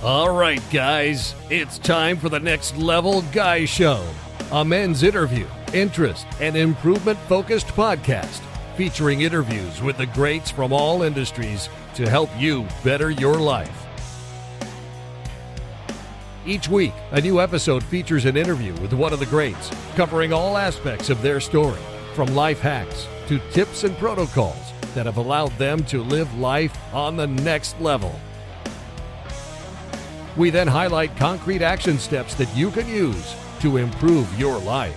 All right, guys, it's time for the Next Level Guy Show, a men's interview, interest, and improvement-focused podcast featuring interviews with the greats from all industries to help you better your life. Each week, a new episode features an interview with one of the greats, covering all aspects of their story, from life hacks to tips and protocols that have allowed them to live life on the next level. We then highlight concrete action steps that you can use to improve your life.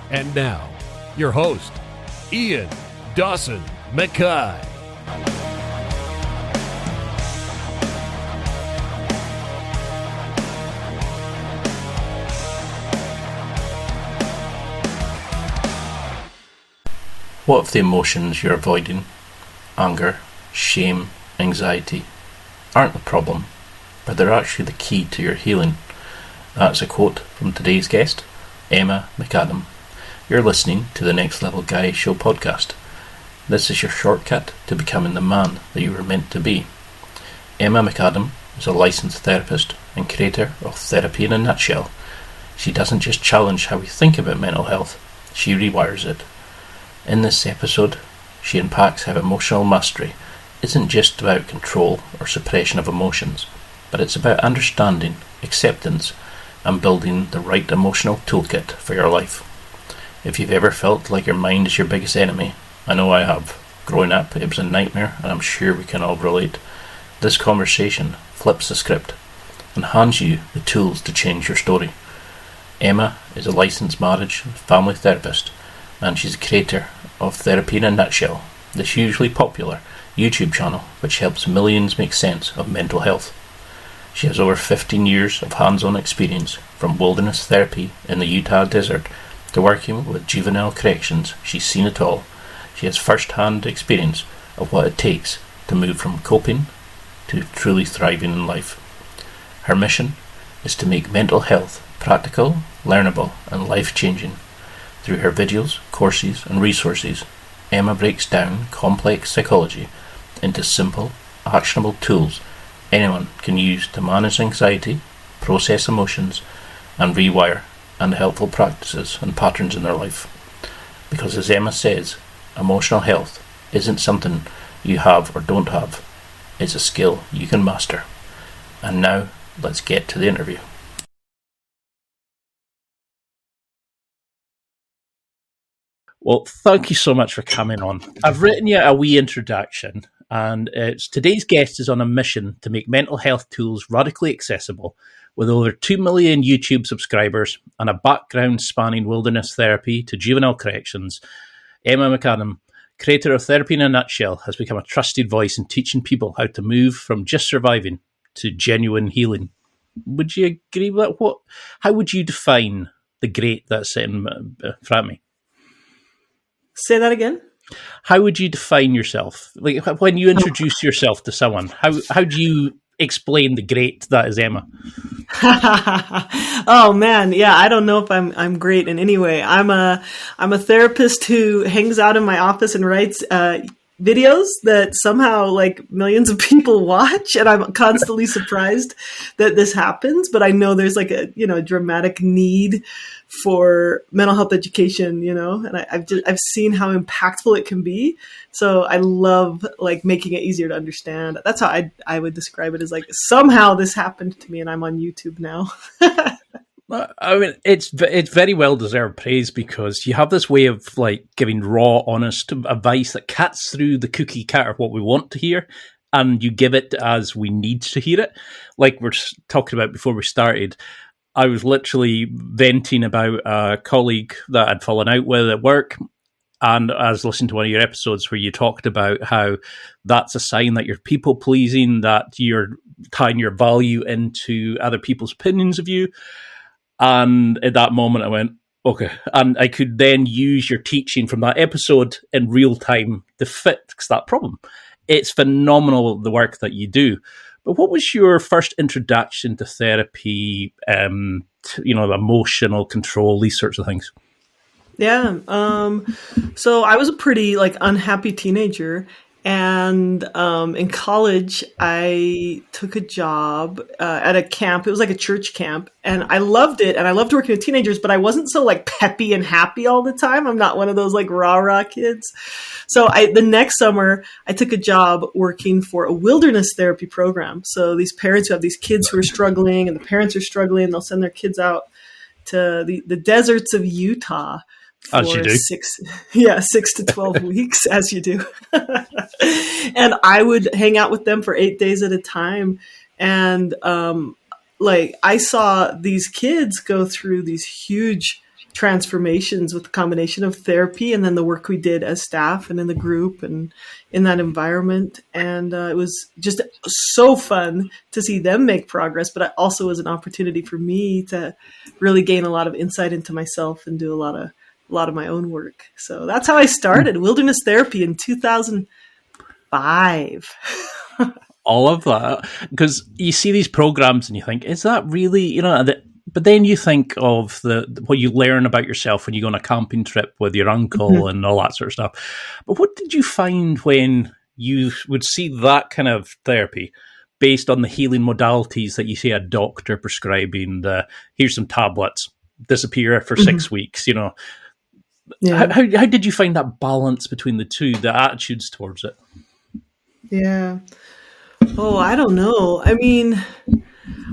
And now, your host, Ian Dawson Mackay. What if the emotions you're avoiding, anger, shame, anxiety, aren't the problem, but they're actually the key to your healing? That's a quote from today's guest, Emma McAdam. You're listening to the Next Level Guy Show podcast. This is your shortcut to becoming the man that you were meant to be. Emma McAdam is a licensed therapist and creator of Therapy in a Nutshell. She doesn't just challenge how we think about mental health, she rewires it. In this episode, she unpacks how emotional mastery isn't just about control or suppression of emotions, but it's about understanding, acceptance, and building the right emotional toolkit for your life. If you've ever felt like your mind is your biggest enemy, I know I have. Growing up, it was a nightmare, and I'm sure we can all relate. This conversation flips the script and hands you the tools to change your story. Emma is a licensed marriage and family therapist, and she's a creator of Therapy in a Nutshell, this hugely popular YouTube channel which helps millions make sense of mental health. She has over 15 years of hands-on experience, from wilderness therapy in the Utah desert to working with juvenile corrections. She's seen it all. She has first-hand experience of what it takes to move from coping to truly thriving in life. Her mission is to make mental health practical, learnable, and life-changing. Through her videos, courses, and resources, Emma breaks down complex psychology into simple, actionable tools anyone can use to manage anxiety, process emotions, and rewire unhelpful practices and patterns in their life. Because as Emma says, emotional health isn't something you have or don't have, it's a skill you can master. And now, let's get to the interview. Well, thank you so much for coming on. I've written you a wee introduction, and today's guest is on a mission to make mental health tools radically accessible. With over 2 million YouTube subscribers and a background spanning wilderness therapy to juvenile corrections, Emma McAdam, creator of Therapy in a Nutshell, has become a trusted voice in teaching people how to move from just surviving to genuine healing. Would you agree with that? How would you define the great that's in front of me? Say that again? How would you define yourself? Like when you introduce yourself to someone, how do you explain the great that is Emma? Oh man, yeah, I don't know if I'm great in any way. I'm a therapist who hangs out in my office and writes videos that somehow like millions of people watch, and I'm constantly surprised that this happens. But I know there's like a dramatic need for mental health education, and I've seen how impactful it can be. So I love like making it easier to understand. That's how I would describe it, as like somehow this happened to me and I'm on YouTube now. I mean, it's very well deserved praise, because you have this way of like giving raw, honest advice that cuts through the cookie cutter of what we want to hear, and you give it as we need to hear it. Like we're talking about before we started, I was literally venting about a colleague that I'd fallen out with at work, and I was listening to one of your episodes where you talked about how that's a sign that you're people pleasing, that you're tying your value into other people's opinions of you. And at that moment I went, okay. And I could then use your teaching from that episode in real time to fix that problem. It's phenomenal, the work that you do. But what was your first introduction to therapy, emotional control, these sorts of things? Yeah. So I was a pretty like unhappy teenager, And in college, I took a job at a camp. It was like a church camp, and I loved it. And I loved working with teenagers, but I wasn't so like peppy and happy all the time. I'm not one of those like rah-rah kids. So the next summer, I took a job working for a wilderness therapy program. So these parents who have these kids who are struggling, and the parents are struggling, they'll send their kids out to the deserts of Utah. As you do. 6 to 12 weeks, as you do. And I would hang out with them for 8 days at a time. And I saw these kids go through these huge transformations with the combination of therapy and then the work we did as staff and in the group and in that environment. And it was just so fun to see them make progress, but it also was an opportunity for me to really gain a lot of insight into myself and do a lot of my own work. So that's how I started wilderness therapy in 2005. All of that, because you see these programs and you think, is that really, but then you think of what you learn about yourself when you go on a camping trip with your uncle and all that sort of stuff. But what did you find when you would see that kind of therapy based on the healing modalities that you see a doctor prescribing? Here's some tablets, disappear for 6 weeks, Yeah. How did you find that balance between the two, the attitudes towards it? Yeah. Oh, I don't know. I mean,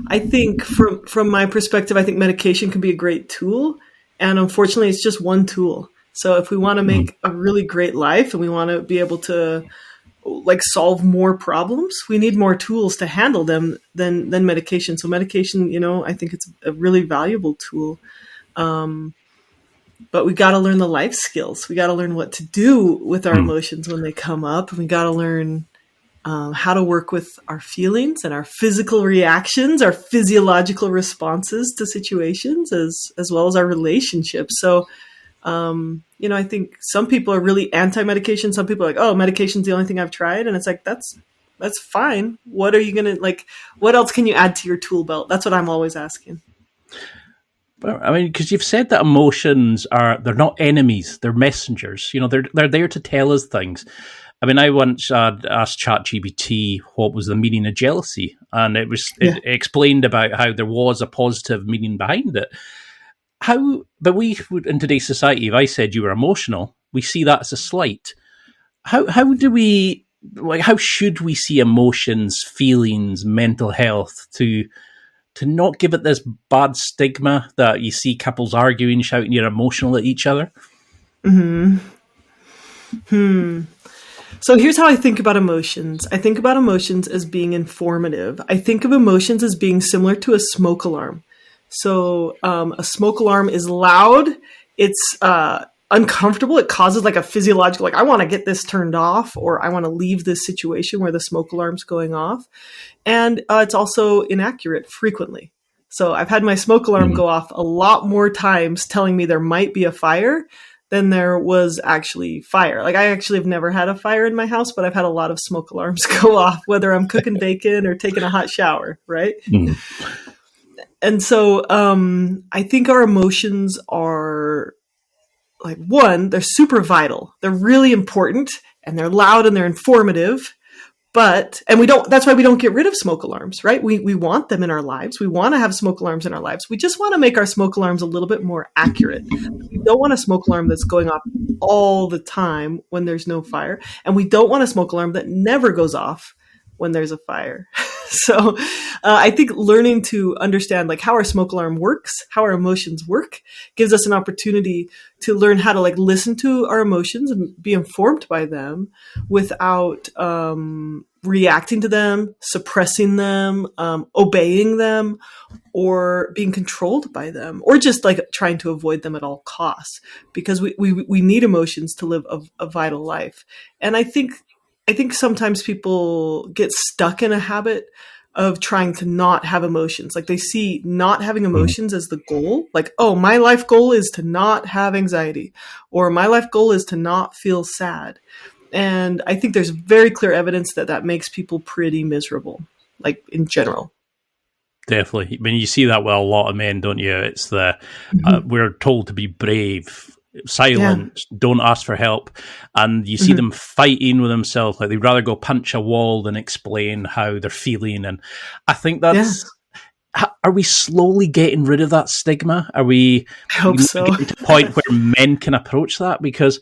I think from my perspective, I think medication can be a great tool. And unfortunately, it's just one tool. So if we want to make a really great life and we want to be able to like solve more problems, we need more tools to handle them than medication. So medication, I think it's a really valuable tool. But we got to learn the life skills. We got to learn what to do with our emotions when they come up. And we got to learn how to work with our feelings and our physical reactions, our physiological responses to situations, as well as our relationships. So, I think some people are really anti-medication. Some people are like, oh, medication's the only thing I've tried. And it's like, that's fine. What are you going to what else can you add to your tool belt? That's what I'm always asking. I mean, because you've said that emotions they're not enemies, they're messengers. They're there to tell us things. I mean, I once asked ChatGPT what was the meaning of jealousy, and it explained about how there was a positive meaning behind it. But we would, in today's society, if I said you were emotional, we see that as a slight. How should we see emotions, feelings, mental health to not give it this bad stigma that you see couples arguing, shouting you're emotional at each other? So here's how I think about emotions. I think about emotions as being informative. I think of emotions as being similar to a smoke alarm. So a smoke alarm is loud. It's uncomfortable. It causes like a physiological, I want to get this turned off, or I want to leave this situation where the smoke alarm's going off. And it's also inaccurate frequently. So I've had my smoke alarm go off a lot more times telling me there might be a fire than there was actually fire. I actually have never had a fire in my house, but I've had a lot of smoke alarms go off, whether I'm cooking bacon or taking a hot shower, right? And so I think our emotions are one, they're super vital. They're really important, and they're loud and they're informative. That's why we don't get rid of smoke alarms, right? We want them in our lives. We want to have smoke alarms in our lives. We just want to make our smoke alarms a little bit more accurate. We don't want a smoke alarm that's going off all the time when there's no fire. And we don't want a smoke alarm that never goes off when there's a fire. So I think learning to understand how our smoke alarm works, how our emotions work, gives us an opportunity to learn how to listen to our emotions and be informed by them without reacting to them, suppressing them, obeying them, or being controlled by them, or just trying to avoid them at all costs, because we need emotions to live a vital life. And I think sometimes people get stuck in a habit of trying to not have emotions. They see not having emotions as the goal. Oh, my life goal is to not have anxiety, or my life goal is to not feel sad. And I think there's very clear evidence that makes people pretty miserable, in general. Definitely. I mean, you see that with a lot of men, don't you? It's we're told to be brave silence, don't ask for help, and you see them fighting with themselves, like they'd rather go punch a wall than explain how they're feeling. And I think that's are we slowly getting rid of that stigma? Are we I hope so. Getting to a point where men can approach that? Because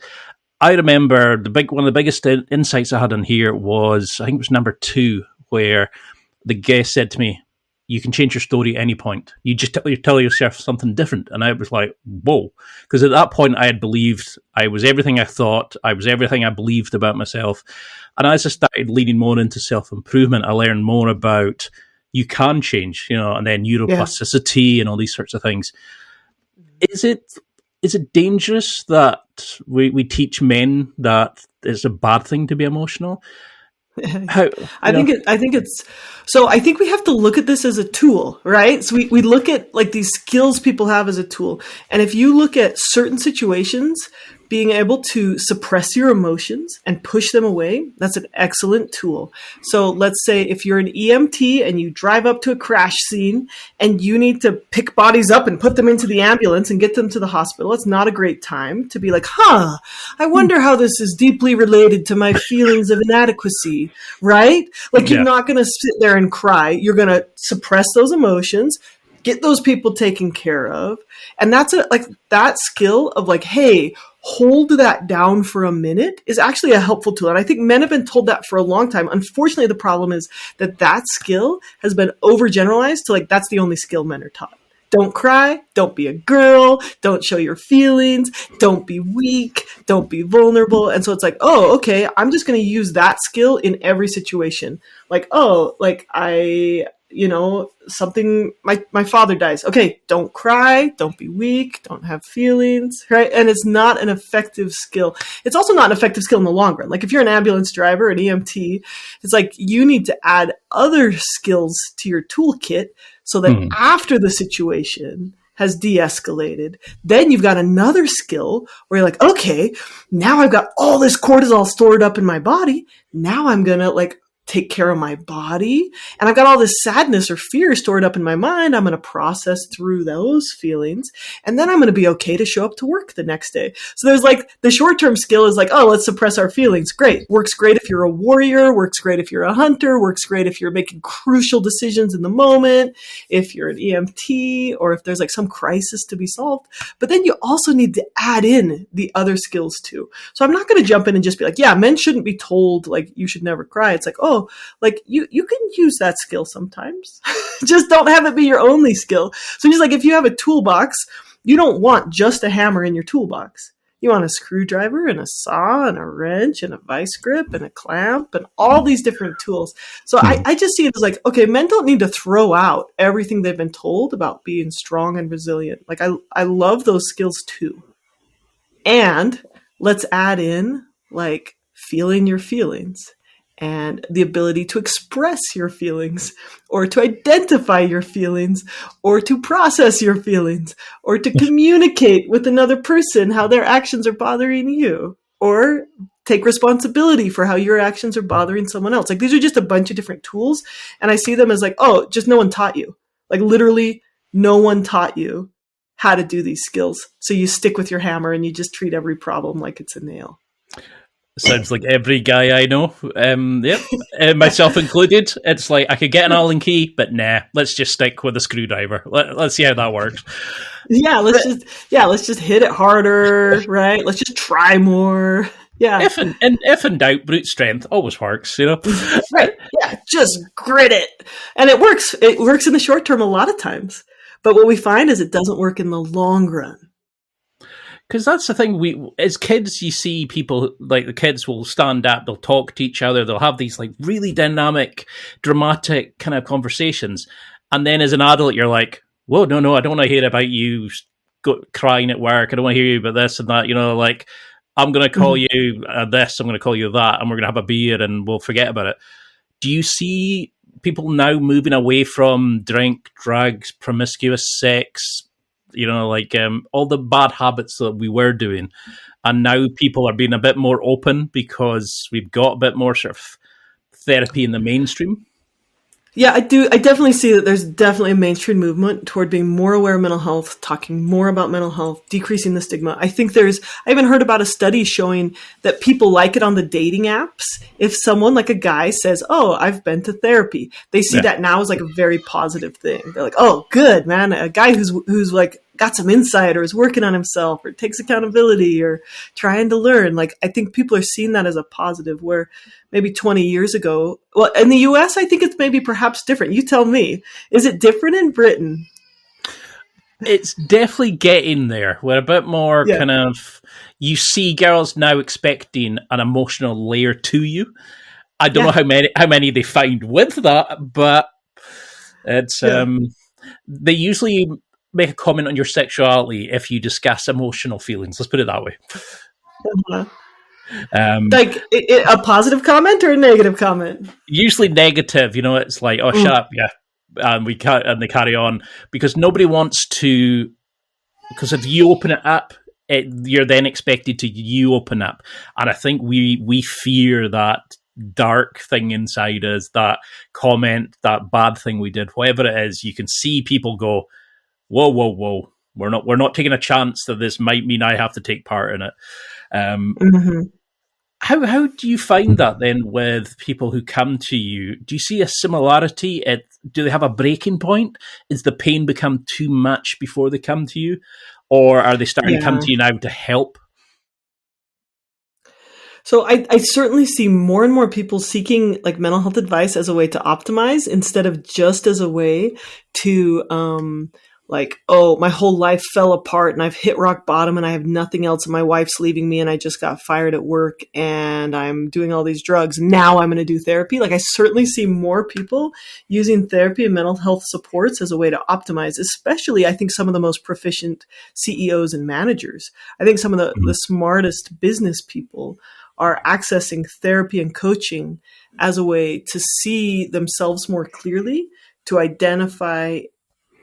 I remember one of the biggest insights I had on here was, I think it was number 2, where the guest said to me, you can change your story at any point. You just tell yourself something different. And I was like, whoa. Because at that point, I had believed I was everything I thought. I was everything I believed about myself. And as I started leaning more into self-improvement, I learned more about you can change, and then neuroplasticity and all these sorts of things. Is it dangerous that we teach men that it's a bad thing to be emotional? I think we have to look at this as a tool, right? So we look at like these skills people have as a tool. And if you look at certain situations, being able to suppress your emotions and push them away, that's an excellent tool. So let's say if you're an EMT and you drive up to a crash scene and you need to pick bodies up and put them into the ambulance and get them to the hospital, it's not a great time to be like, I wonder how this is deeply related to my feelings of inadequacy, right? Like you're not going to sit there and cry. You're going to suppress those emotions, get those people taken care of. And that's that skill of like, hey, hold that down for a minute is actually a helpful tool. And I think men have been told that for a long time. Unfortunately, the problem is that skill has been overgeneralized to like, that's the only skill men are taught. Don't cry. Don't be a girl. Don't show your feelings. Don't be weak. Don't be vulnerable. And so it's like, oh, okay, I'm just going to use that skill in every situation. Like, something, my father dies. Okay, don't cry, don't be weak, don't have feelings, right? And it's not an effective skill. It's also not an effective skill in the long run. Like if you're an ambulance driver, an EMT, it's like you need to add other skills to your toolkit so that after the situation has de-escalated, then you've got another skill where you're like, okay, now I've got all this cortisol stored up in my body. Now I'm going to like take care of my body. And I've got all this sadness or fear stored up in my mind. I'm going to process through those feelings. And then I'm going to be okay to show up to work the next day. So there's like the short-term skill is like, oh, let's suppress our feelings. Great. Works great if you're a warrior. Works great if you're a hunter. Works great if you're making crucial decisions in the moment. If you're an EMT or if there's like some crisis to be solved. But then you also need to add in the other skills too. So I'm not going to jump in and just be like, yeah, men shouldn't be told like you should never cry. It's like, oh, like you can use that skill sometimes. Just don't have it be your only skill. So just like if you have a toolbox, you don't want just a hammer in your toolbox. You want a screwdriver and a saw and a wrench and a vice grip and a clamp and all these different tools. So I just see it as like, okay, men don't need to throw out everything they've been told about being strong and resilient. Like I love those skills too. And let's add in like feeling your feelings and the ability to express your feelings or to identify your feelings or to process your feelings or to communicate with another person how their actions are bothering you or take responsibility for how your actions are bothering someone else. Like these are just a bunch of different tools. And I see them as like, oh, just no one taught you. Like literally no one taught you how to do these skills. So you stick with your hammer and you just treat every problem like it's a nail. Sounds like every guy I know. Yep, myself included. It's like I could get an Allen key, but nah. Let's just stick with a screwdriver. Let's see how that works. Yeah, let's just hit it harder, right? Let's just try more. Yeah. If in doubt, brute strength always works. Right? Yeah, just grit it, and it works. It works in the short term a lot of times, but what we find is it doesn't work in the long run. Because that's the thing, as kids, you see people, like the kids will stand up, they'll talk to each other, they'll have these like really dynamic, dramatic kind of conversations. And then as an adult, you're like, whoa, no, I don't want to hear about you crying at work. I don't want to hear you about this and that. Like, I'm going to call you this, I'm going to call you that, and we're going to have a beer and we'll forget about it. Do you see people now moving away from drink, drugs, promiscuous sex, all the bad habits that we were doing, and now people are being a bit more open because we've got a bit more sort of therapy in the mainstream? Yeah, I do. I definitely see that there's definitely a mainstream movement toward being more aware of mental health, talking more about mental health, decreasing the stigma. I even heard about a study showing that people like it on the dating apps. If someone, like a guy, says, "Oh, I've been to therapy," they see that now as like a very positive thing. They're like, "Oh, good, man. A guy who's like got some insight or is working on himself or takes accountability or trying to learn." Like, I think people are seeing that as a positive, where maybe 20 years ago, well, in the US, I think it's maybe perhaps different. You tell me. Is it different in Britain? It's definitely getting there. We're a bit more Yeah. kind of, you see girls now expecting an emotional layer to you. I don't know how many they find with that, but it's they usually make a comment on your sexuality if you discuss emotional feelings. Let's put it that way. Uh-huh. Like a positive comment or a negative comment? Usually negative. It's like, oh, shut up, yeah, and they carry on, because nobody wants to. Because if you open it up, you're then expected to open up, and I think we fear that dark thing inside us, that comment, that bad thing we did, whatever it is. You can see people go, whoa, whoa, whoa. We're not taking a chance that this might mean I have to take part in it. How do you find that then with people who come to you? Do you see a similarity? Do they have a breaking point? Is the pain become too much before they come to you? Or are they starting to come to you now to help? So I certainly see more and more people seeking like mental health advice as a way to optimize instead of just as a way to like, oh, my whole life fell apart and I've hit rock bottom and I have nothing else and my wife's leaving me and I just got fired at work and I'm doing all these drugs. Now I'm going to do therapy. Like, I certainly see more people using therapy and mental health supports as a way to optimize, especially I think some of the most proficient CEOs and managers. I think some of the smartest business people are accessing therapy and coaching as a way to see themselves more clearly, to identify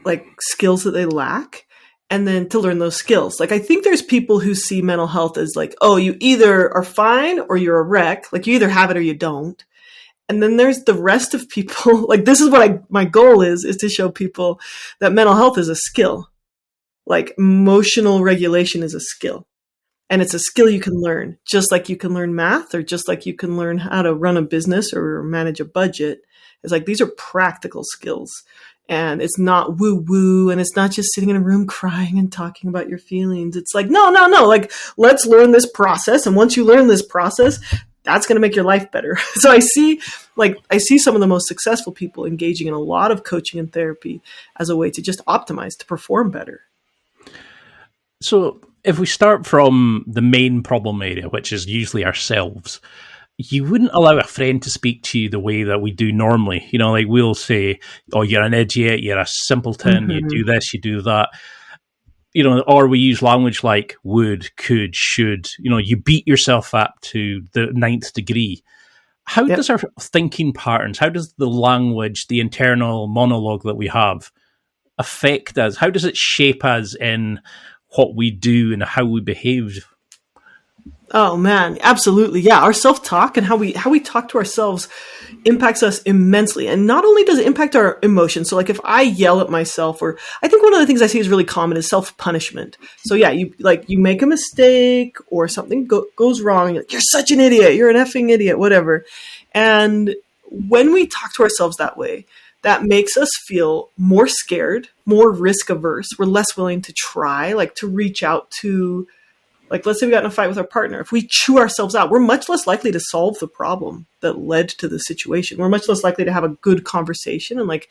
like skills that they lack, and then to learn those skills. Like, I think there's people who see mental health as like, oh, you either are fine or you're a wreck. Like, you either have it or you don't. And then there's the rest of people. Like, this is what my goal is to show people that mental health is a skill. Like, emotional regulation is a skill. And it's a skill you can learn, just like you can learn math or just like you can learn how to run a business or manage a budget. It's like, these are practical skills. And it's not woo-woo, and it's not just sitting in a room crying and talking about your feelings. It's like, no. Like, let's learn this process. And once you learn this process, that's going to make your life better. So I see some of the most successful people engaging in a lot of coaching and therapy as a way to just optimize, to perform better. So if we start from the main problem area, which is usually ourselves, you wouldn't allow a friend to speak to you the way that we do normally. Like, we'll say, oh, you're an idiot, you're a simpleton, you do this, you do that. Or we use language like would, could, should. You beat yourself up to the 9th degree. How does our thinking patterns, how does the language, the internal monologue that we have affect us? How does it shape us in what we do and how we behave? Oh man, absolutely. Yeah. Our self-talk and how we talk to ourselves impacts us immensely. And not only does it impact our emotions. So like, if I yell at myself, or I think one of the things I see is really common is self-punishment. So yeah, you make a mistake or something goes wrong. You're such an idiot. You're an effing idiot, whatever. And when we talk to ourselves that way, that makes us feel more scared, more risk averse. We're less willing to try, like to reach out to, like, let's say we got in a fight with our partner. If we chew ourselves out, we're much less likely to solve the problem that led to the situation. We're much less likely to have a good conversation. And like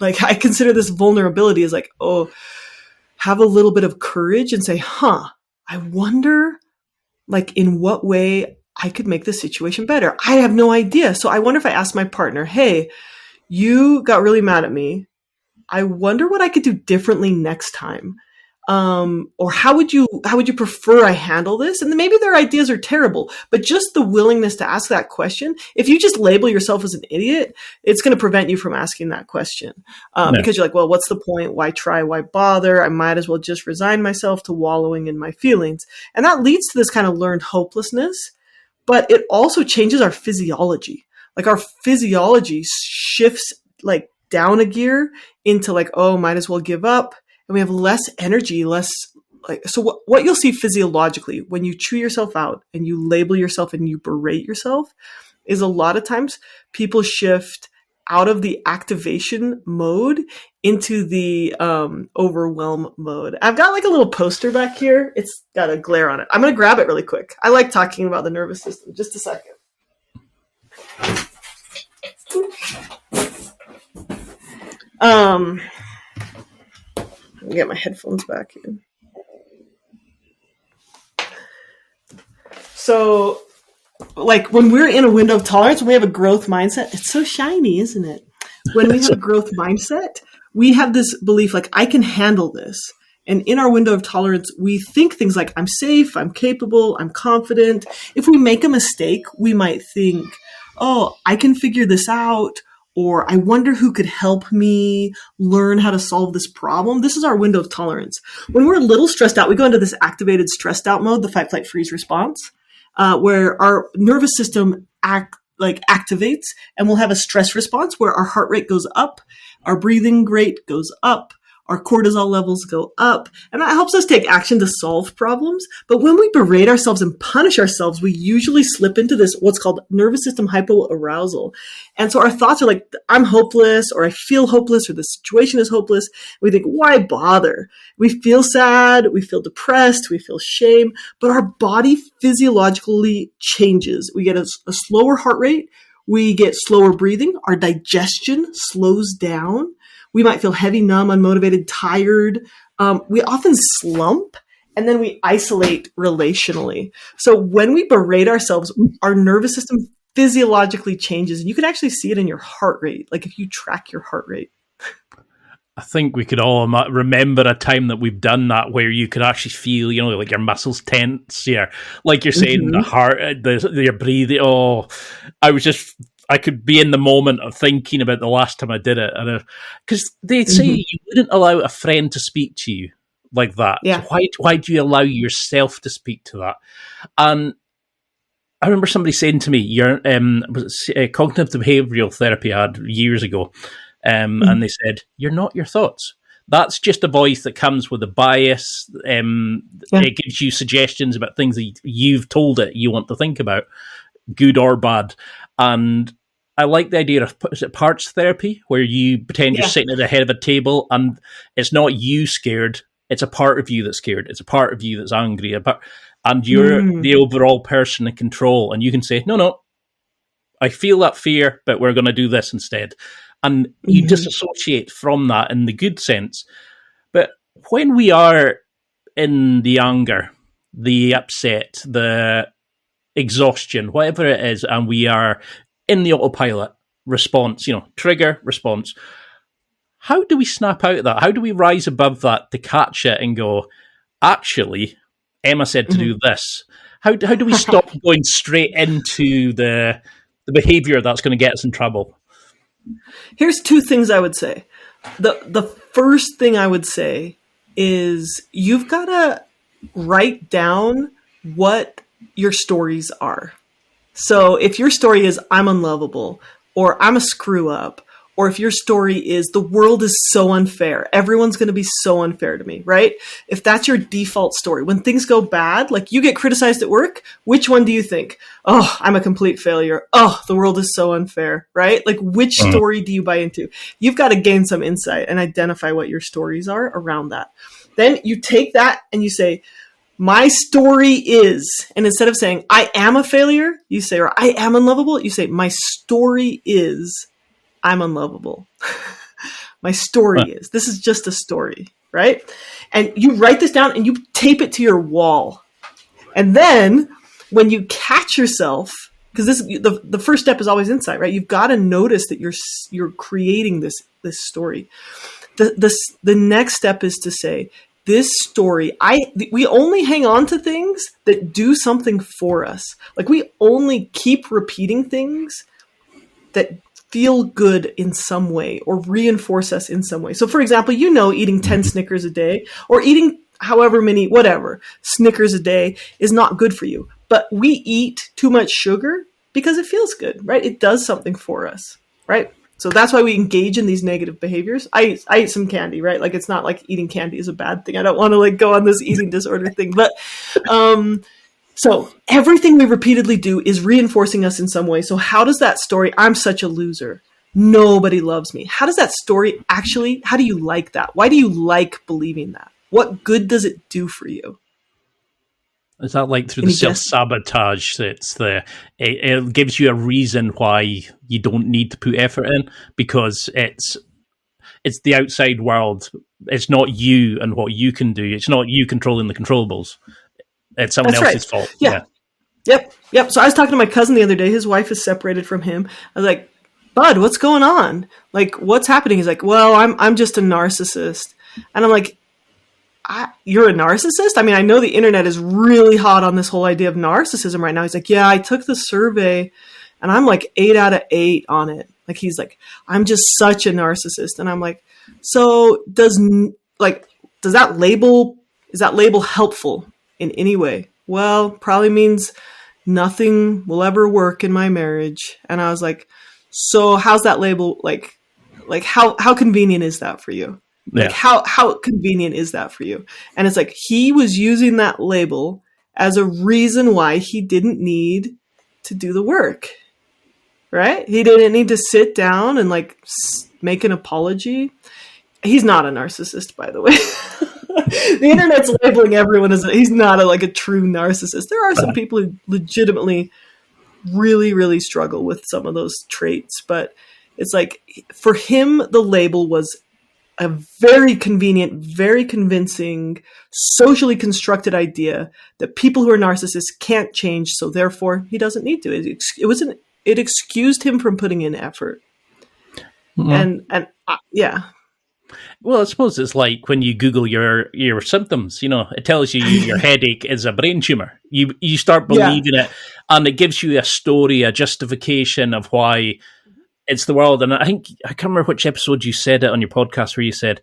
I consider this vulnerability as like, oh, have a little bit of courage and say, I wonder, like, in what way I could make this situation better. I have no idea. So I wonder if I ask my partner, hey, you got really mad at me. I wonder what I could do differently next time. Or how would you prefer I handle this? And then maybe their ideas are terrible, but just the willingness to ask that question. If you just label yourself as an idiot, it's going to prevent you from asking that question. Because you're like, well, what's the point? Why try? Why bother? I might as well just resign myself to wallowing in my feelings. And that leads to this kind of learned hopelessness, but it also changes our physiology. Like our physiology shifts like down a gear into like, oh, might as well give up. And we have less energy, less like, so what you'll see physiologically when you chew yourself out and you label yourself and you berate yourself is a lot of times people shift out of the activation mode into the overwhelm mode. I've got like a little poster back here. It's got a glare on it. I'm going to grab it really quick. I like talking about the nervous system. Just a second. Let me get my headphones back in. So, like when we're in a window of tolerance, when we have a growth mindset, it's so shiny, isn't it? When we have a growth mindset, we have this belief like, I can handle this. And in our window of tolerance, we think things like, I'm safe, I'm capable, I'm confident. If we make a mistake, we might think, oh, I can figure this out. Or I wonder who could help me learn how to solve this problem. This is our window of tolerance. When we're a little stressed out, we go into this activated stressed out mode, the fight, flight, freeze response, where our nervous system activates, and we'll have a stress response where our heart rate goes up, our breathing rate goes up, our cortisol levels go up, and that helps us take action to solve problems. But when we berate ourselves and punish ourselves, we usually slip into this, what's called nervous system hypoarousal. And so our thoughts are like, I'm hopeless, or I feel hopeless, or the situation is hopeless. We think, why bother? We feel sad, we feel depressed, we feel shame, but our body physiologically changes. We get a slower heart rate, we get slower breathing, our digestion slows down. We might feel heavy, numb, unmotivated, tired. We often slump, and then we isolate relationally. So when we berate ourselves, our nervous system physiologically changes. And you can actually see it in your heart rate, like if you track your heart rate. I think we could all remember a time that we've done that where you could actually feel, like your muscles tense. Yeah, like you're saying, the heart, your breathing. Oh, I could be in the moment of thinking about the last time I did it, and because they say you wouldn't allow a friend to speak to you like that. Yeah. So why do you allow yourself to speak to that? And I remember somebody saying to me, "Your cognitive behavioral therapy I had years ago," and they said, "You're not your thoughts. That's just a voice that comes with a bias. It gives you suggestions about things that you've told it you want to think about, good or bad." And I like the idea of, is it parts therapy, where you pretend you're sitting at the head of a table and it's not you scared, it's a part of you that's scared, it's a part of you that's angry, and you're the overall person in control, and you can say, no, I feel that fear, but we're going to do this instead. And you disassociate from that in the good sense. But when we are in the anger, the upset, the exhaustion, whatever it is, and we are in the autopilot response, trigger response, how do we snap out of that? How do we rise above that to catch it and go, actually, Emma said to do this? How do we stop going straight into the behavior that's going to get us in trouble? Here's two things I would say. The first thing I would say is you've got to write down what your stories are. So if your story is I'm unlovable, or I'm a screw up, or if your story is the world is so unfair, everyone's going to be so unfair to me, right? If that's your default story, when things go bad, like you get criticized at work, which one do you think? Oh, I'm a complete failure. Oh, the world is so unfair, right? Like which story do you buy into? You've got to gain some insight and identify what your stories are around that. Then you take that and you say, my story is, and instead of saying, I am a failure, you say, or I am unlovable, you say, my story is, I'm unlovable. My story is, this is just a story, right? And you write this down and you tape it to your wall. And then when you catch yourself, because the first step is always insight, right? You've got to notice that you're creating this story. The next step is to say, this story, we only hang on to things that do something for us. Like we only keep repeating things that feel good in some way or reinforce us in some way. So for example, eating 10 Snickers a day or eating however many, whatever, Snickers a day is not good for you. But we eat too much sugar because it feels good, right? It does something for us, right? So that's why we engage in these negative behaviors. I ate some candy, right? Like, it's not like eating candy is a bad thing. I don't want to like go on this eating disorder thing, but so everything we repeatedly do is reinforcing us in some way. So how does that story, I'm such a loser, nobody loves me, how does that story actually, how do you like that? Why do you like believing that? What good does it do for you? Is that like through the self-sabotage? It gives you a reason why you don't need to put effort in, because it's the outside world. It's not you and what you can do. It's not you controlling the controllables. It's someone else's fault. Yeah. Yep. So I was talking to my cousin the other day. His wife is separated from him. I was like, Bud, what's going on? Like, what's happening? He's like, well, I'm just a narcissist. And I'm like, you're a narcissist? I mean, I know the internet is really hot on this whole idea of narcissism right now. He's like, yeah, I took the survey and I'm like 8 out of 8 on it. Like, he's like, I'm just such a narcissist. And I'm like, so is that label helpful in any way? Well, probably means nothing will ever work in my marriage. And I was like, so how's that label? Like how convenient is that for you? Yeah. Like, how convenient is that for you? And it's like, he was using that label as a reason why he didn't need to do the work, right? He didn't need to sit down and like make an apology. He's not a narcissist, by the way. The internet's labeling everyone as he's not a true narcissist. There are some people who legitimately really, really struggle with some of those traits, but it's like, for him, the label was a very convenient, very convincing, socially constructed idea that people who are narcissists can't change, so therefore he doesn't need to. It excused him from putting in effort. Mm-hmm. Yeah. Well, I suppose it's like when you Google your symptoms, it tells you your headache is a brain tumor. You start believing it, and it gives you a story, a justification of why it's the world. And I think, I can't remember which episode you said it on your podcast, where you said,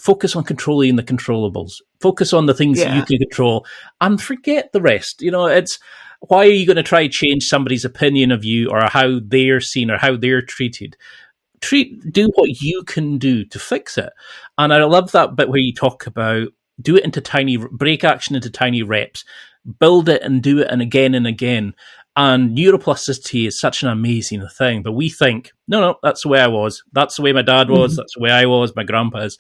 focus on controlling the controllables. Focus on the things that you can control and forget the rest. It's, why are you going to try to change somebody's opinion of you or how they're seen or how they're treated? Do what you can do to fix it. And I love that bit where you talk about break action into tiny reps, build it and do it and again. And neuroplasticity is such an amazing thing, but we think, no, that's the way I was. That's the way my dad was. That's the way I was. My grandpa is.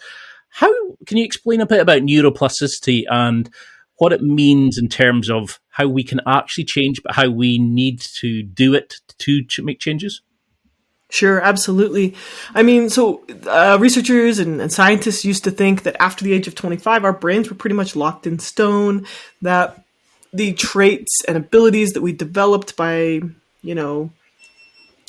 How can you explain a bit about neuroplasticity and what it means in terms of how we can actually change, but how we need to do it to make changes? Sure, absolutely. I mean, so researchers and scientists used to think that after the age of 25, our brains were pretty much locked in stone, that the traits and abilities that we developed by,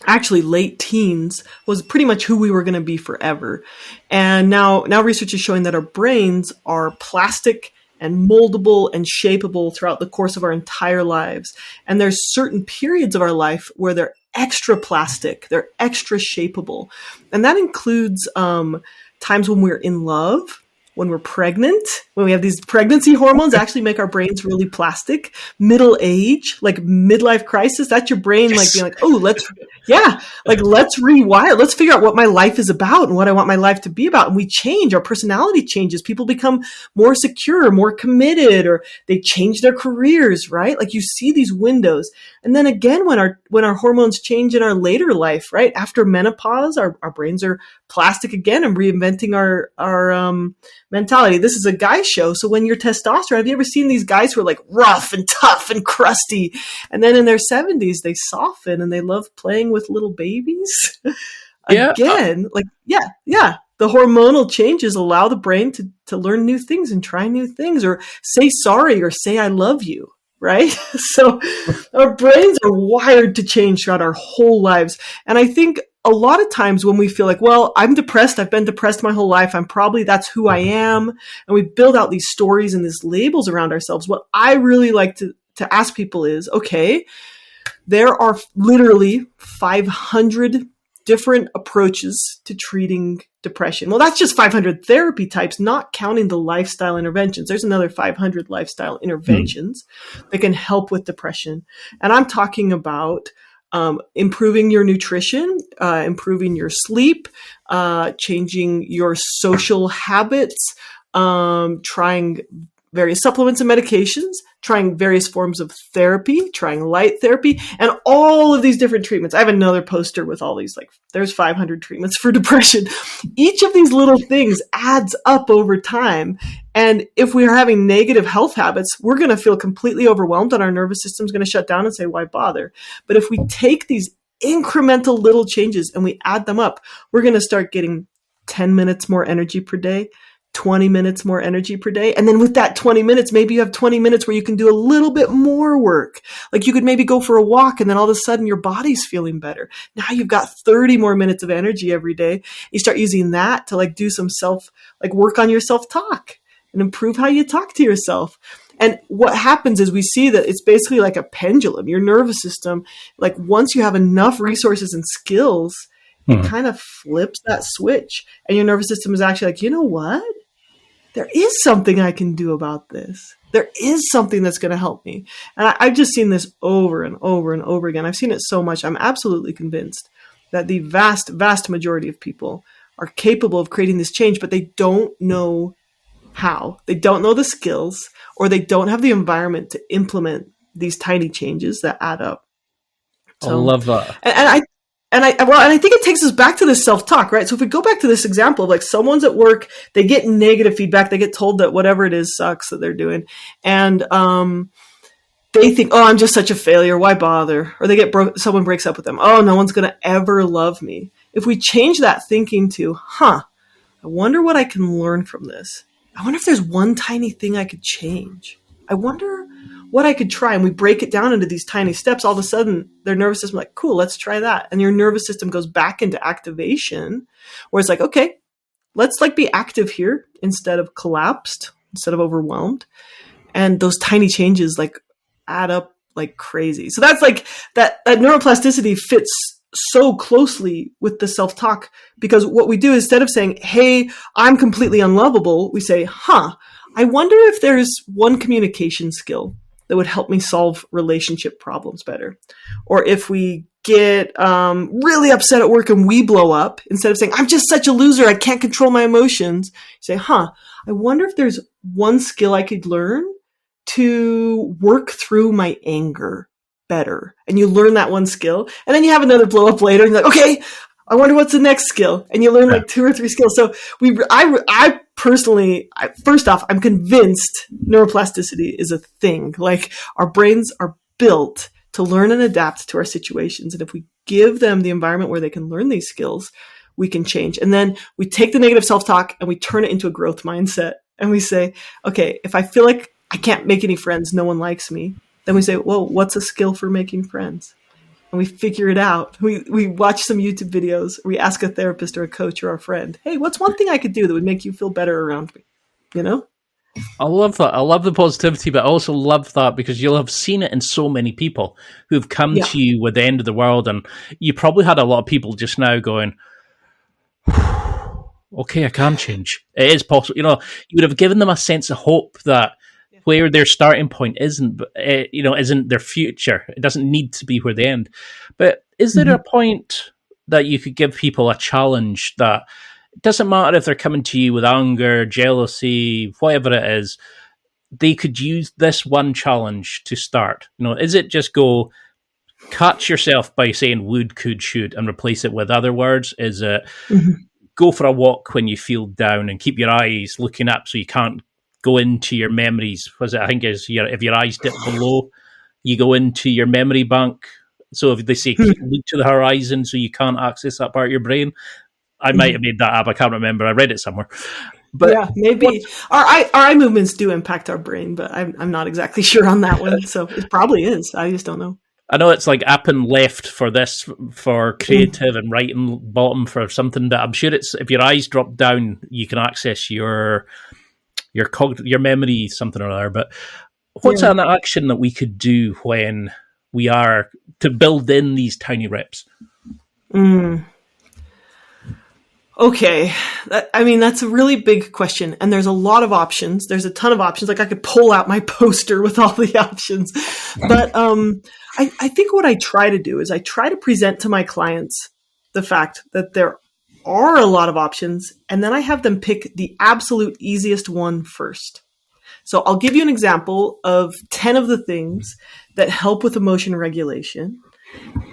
actually late teens was pretty much who we were going to be forever. And now research is showing that our brains are plastic and moldable and shapeable throughout the course of our entire lives. And there's certain periods of our life where they're extra plastic, they're extra shapeable. And that includes times when we're in love, when we're pregnant, when we have these pregnancy hormones actually make our brains really plastic. Middle age, like midlife crisis, that's your brain like being like, oh, let's rewire. Let's figure out what my life is about and what I want my life to be about. And we change, our personality changes. People become more secure, more committed, or they change their careers, right? Like, you see these windows. And then again, when our hormones change in our later life, right? After menopause, our brains are plastic again and reinventing our mentality. This is a guy show. So when your testosterone, have you ever seen these guys who are like rough and tough and crusty? And then in their 70s, they soften and they love playing with little babies. Again, the hormonal changes allow the brain to learn new things and try new things, or say sorry or say I love you. Right? So our brains are wired to change throughout our whole lives. And I think a lot of times when we feel like, well, I'm depressed, I've been depressed my whole life, that's who I am. And we build out these stories and these labels around ourselves. What I really like to ask people is, okay, there are literally 500 different approaches to treating depression. Well, that's just 500 therapy types, not counting the lifestyle interventions. There's another 500 lifestyle interventions that can help with depression. And I'm talking about improving your nutrition, improving your sleep, changing your social habits, trying various supplements and medications, trying various forms of therapy, trying light therapy, and all of these different treatments. I have another poster with all these, like, there's 500 treatments for depression. Each of these little things adds up over time. And if we are having negative health habits, we're going to feel completely overwhelmed and our nervous system is going to shut down and say, why bother? But if we take these incremental little changes and we add them up, we're going to start getting 10 minutes more energy per day, 20 minutes more energy per day. And then with that 20 minutes, maybe you have 20 minutes where you can do a little bit more work. Like you could maybe go for a walk and then all of a sudden your body's feeling better. Now you've got 30 more minutes of energy every day. You start using that to like do some work on your self-talk and improve how you talk to yourself. And what happens is we see that it's basically like a pendulum. Your nervous system, like once you have enough resources and skills, it kind of flips that switch. And your nervous system is actually like, you know what? There is something I can do about this. There is something that's going to help me. And I've just seen this over and over and over again. I've seen it so much. I'm absolutely convinced that the vast, vast majority of people are capable of creating this change, but they don't know how. They don't know the skills, or they don't have the environment to implement these tiny changes that add up. So, I love that. And I think it takes us back to this self-talk, right? So if we go back to this example of like someone's at work, they get negative feedback, they get told that whatever it is sucks that they're doing. And, they think, oh, I'm just such a failure. Why bother? Or they get someone breaks up with them. Oh, no one's going to ever love me. If we change that thinking to, I wonder what I can learn from this. I wonder if there's one tiny thing I could change. I wonder what I could try. And we break it down into these tiny steps. All of a sudden, their nervous system is like, cool, let's try that. And your nervous system goes back into activation where it's like, okay, let's like be active here instead of collapsed, instead of overwhelmed. And those tiny changes like add up like crazy. So that's like that neuroplasticity fits so closely with the self-talk, because what we do, instead of saying, hey, I'm completely unlovable, we say, I wonder if there's one communication skill that would help me solve relationship problems better. Or if we get really upset at work and we blow up, instead of saying, I'm just such a loser, I can't control my emotions, say, I wonder if there's one skill I could learn to work through my anger better. And you learn that one skill, and then you have another blow up later and you're like, okay, I wonder what's the next skill. And you learn like 2 or 3 skills. So I personally, first off, I'm convinced neuroplasticity is a thing. Like our brains are built to learn and adapt to our situations. And if we give them the environment where they can learn these skills, we can change. And then we take the negative self-talk and we turn it into a growth mindset. And we say, okay, if I feel like I can't make any friends, no one likes me, then we say, well, what's a skill for making friends? And we figure it out. We watch some YouTube videos. We ask a therapist or a coach or a friend, hey, what's one thing I could do that would make you feel better around me? You know? I love that. I love the positivity, but I also love that because you'll have seen it in so many people who've come to you with the end of the world. And you probably had a lot of people just now going, okay, I can change. It is possible. You know, you would have given them a sense of hope that where their starting point isn't their future. It doesn't need to be where they end. But is there a point that you could give people a challenge that it doesn't matter if they're coming to you with anger, jealousy, whatever it is, they could use this one challenge to start? You know, is it just go catch yourself by saying would, could, should, and replace it with other words? Is it go for a walk when you feel down and keep your eyes looking up so you can't go into your memories? I think if your eyes dip below, you go into your memory bank. So if they say look to the horizon so you can't access that part of your brain, I might have made that up. I can't remember. I read it somewhere. But yeah, maybe our eye movements do impact our brain, but I'm not exactly sure on that one. So it probably is. I just don't know. I know it's like up and left for this, for creative, and right and bottom for something, but I'm sure it's if your eyes drop down, you can access your memory, something or other. But what's an action that we could do when we are to build in these tiny reps? Okay. That's a really big question. And there's a lot of options. There's a ton of options. Like I could pull out my poster with all the options. But I think what I try to do is I try to present to my clients the fact that there are a lot of options. And then I have them pick the absolute easiest one first. So I'll give you an example of 10 of the things that help with emotion regulation.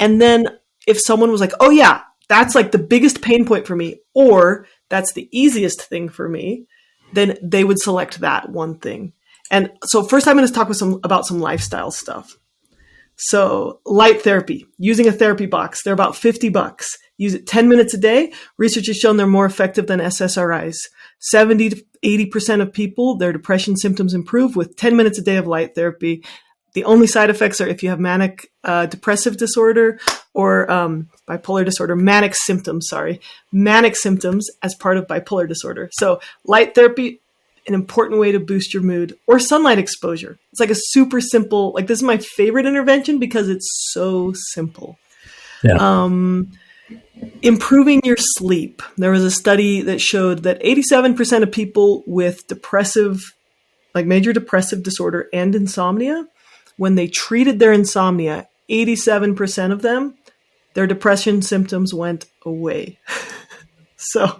And then if someone was like, oh yeah, that's like the biggest pain point for me, or that's the easiest thing for me, then they would select that one thing. And so first I'm going to talk about some lifestyle stuff. So light therapy, using a therapy box, they're about $50. Use it 10 minutes a day. Research has shown they're more effective than SSRIs. 70 to 80% of people, their depression symptoms improve with 10 minutes a day of light therapy. The only side effects are if you have manic depressive disorder or bipolar disorder, manic symptoms as part of bipolar disorder. So light therapy, an important way to boost your mood, or sunlight exposure. It's like a super simple, like this is my favorite intervention because it's so simple. Yeah. Improving your sleep. There was a study that showed that 87% of people with major depressive disorder and insomnia, when they treated their insomnia, 87% of them, their depression symptoms went away. So,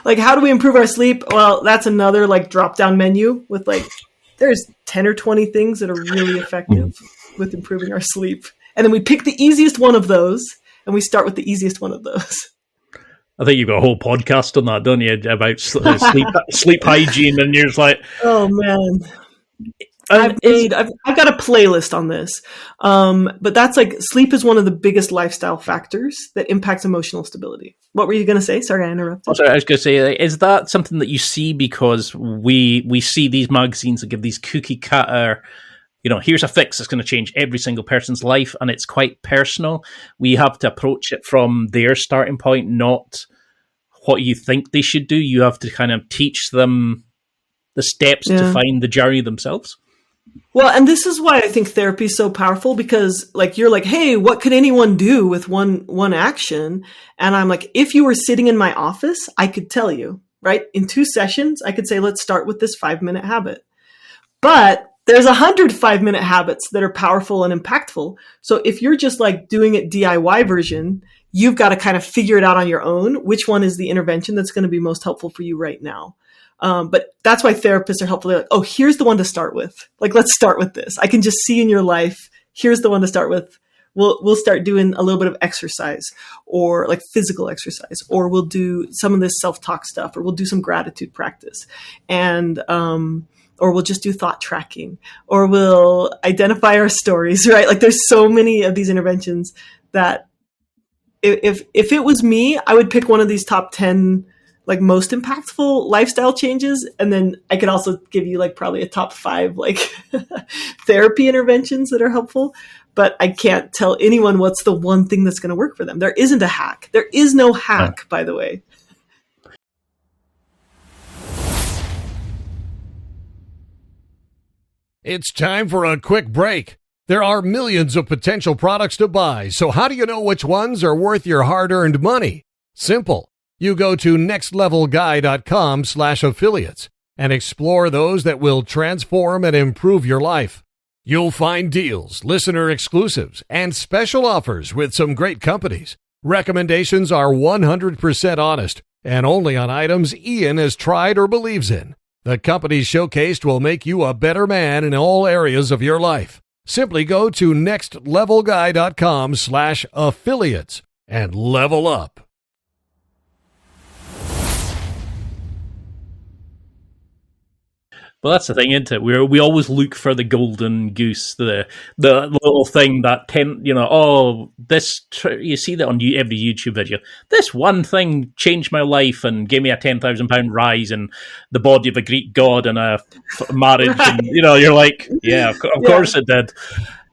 like, how do we improve our sleep? Well, that's another drop-down menu with there's 10 or 20 things that are really effective with improving our sleep. And then we pick the easiest one of those, and we start with the easiest one of those. I think you've got a whole podcast on that, don't you, about sleep hygiene, and you're just like, oh man. I've got a playlist on this. But that's sleep is one of the biggest lifestyle factors that impacts emotional stability. What were you going to say? Sorry, I interrupted. Oh, sorry, I was going to say, is that something that you see because we see these magazines that give these cookie cutter, here's a fix that's going to change every single person's life, and it's quite personal. We have to approach it from their starting point, not what you think they should do. You have to kind of teach them the steps to find the journey themselves. Well, and this is why I think therapy is so powerful, because you're like, hey, what could anyone do with one action? And I'm like, if you were sitting in my office, I could tell you, right? In 2 sessions, I could say, let's start with this 5-minute habit. But there's 100 5-minute habits that are powerful and impactful. So if you're just doing it DIY version, you've got to kind of figure it out on your own. Which one is the intervention that's going to be most helpful for you right now? But that's why therapists are helpful. They're like, oh, here's the one to start with. Let's start with this. I can just see in your life, here's the one to start with. We'll start doing a little bit of exercise, or physical exercise, or we'll do some of this self-talk stuff, or we'll do some gratitude practice. And, or we'll just do thought tracking, or we'll identify our stories, right? There's so many of these interventions that if it was me, I would pick one of these top 10 most impactful lifestyle changes. And then I could also give you probably a top 5 therapy interventions that are helpful, but I can't tell anyone what's the one thing that's going to work for them. There isn't a hack. There is no hack, by the way. It's time for a quick break. There are millions of potential products to buy, so how do you know which ones are worth your hard-earned money? Simple. You go to nextlevelguy.com/affiliates and explore those that will transform and improve your life. You'll find deals, listener exclusives, and special offers with some great companies. Recommendations are 100% honest and only on items Ian has tried or believes in. The companies showcased will make you a better man in all areas of your life. Simply go to nextlevelguy.com/affiliates and level up. Well, that's the thing, isn't it? We always look for the golden goose, the little thing that you see that on every YouTube video. This one thing changed my life and gave me a £10,000 rise in the body of a Greek god and a marriage, right. And you're like, yeah, of course it did.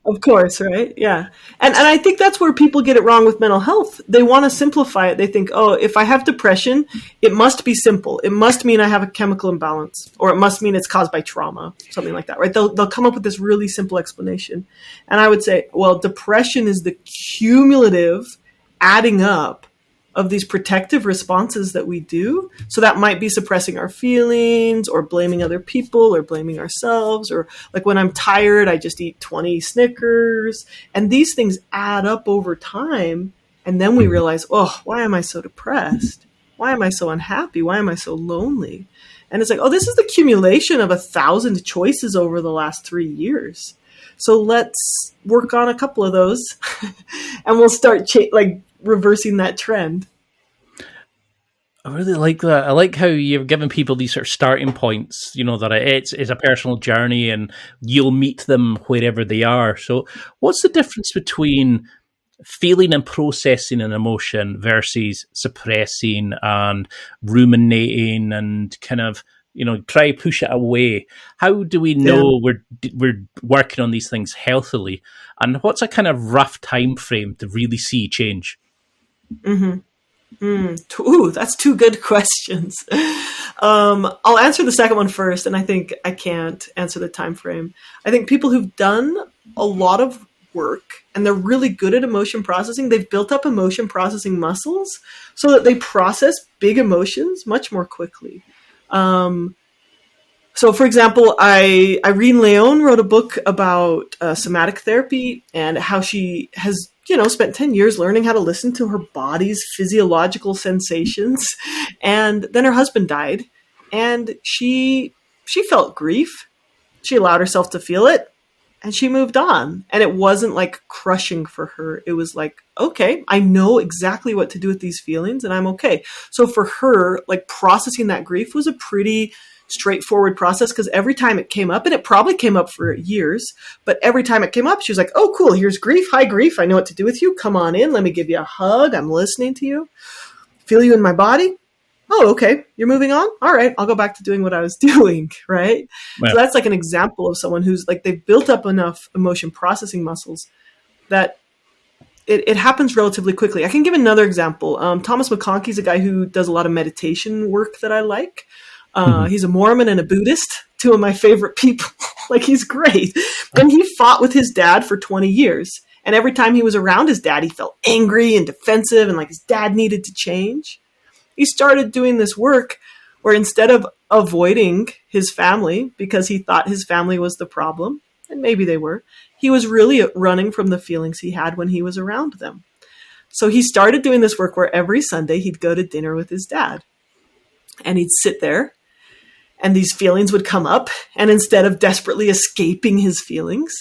Of course, right? Yeah. And I think that's where people get it wrong with mental health. They want to simplify it. They think, oh, if I have depression, it must be simple. It must mean I have a chemical imbalance, or it must mean it's caused by trauma, something like that, right? They'll come up with this really simple explanation. And I would say, well, depression is the cumulative adding up of these protective responses that we do. So that might be suppressing our feelings or blaming other people or blaming ourselves, or like when I'm tired, I just eat 20 Snickers. And these things add up over time. And then we realize, oh, why am I so depressed? Why am I so unhappy? Why am I so lonely? And it's like, oh, this is the accumulation of 1,000 choices over the last 3 years. So let's work on a couple of those and we'll start reversing that trend. I really like that. I like how you've given people these sort of starting points, that it's a personal journey and you'll meet them wherever they are. So what's the difference between feeling and processing an emotion versus suppressing and ruminating and kind of, try to push it away? How do we know we're working on these things healthily? And what's a kind of rough time frame to really see change? Ooh, that's two good questions. I'll answer the second one first, and I think I can't answer the time frame. I think people who've done a lot of work and they're really good at emotion processing, they've built up emotion processing muscles so that they process big emotions much more quickly. So for example, Irene Leon wrote a book about somatic therapy and how she has, spent 10 years learning how to listen to her body's physiological sensations. And then her husband died and she felt grief. She allowed herself to feel it and she moved on. And it wasn't like crushing for her. It was like, okay, I know exactly what to do with these feelings and I'm okay. So for her, like processing that grief was a pretty straightforward process because every time it came up, and it probably came up for years, but every time it came up, she was like, oh, cool, here's grief. Hi, grief. I know what to do with you. Come on in. Let me give you a hug. I'm listening to you. Feel you in my body. Oh, okay. You're moving on. All right. I'll go back to doing what I was doing. Right. Yeah. So that's like an example of someone who's like, they've built up enough emotion processing muscles that it happens relatively quickly. I can give another example. Thomas McConkey's a guy who does a lot of meditation work that I like. He's a Mormon and a Buddhist, two of my favorite people. Like, he's great. And he fought with his dad for 20 years. And every time he was around his dad, he felt angry and defensive and like his dad needed to change. He started doing this work where instead of avoiding his family because he thought his family was the problem, and maybe they were, he was really running from the feelings he had when he was around them. So he started doing this work where every Sunday he'd go to dinner with his dad and he'd sit there. And these feelings would come up, and instead of desperately escaping his feelings,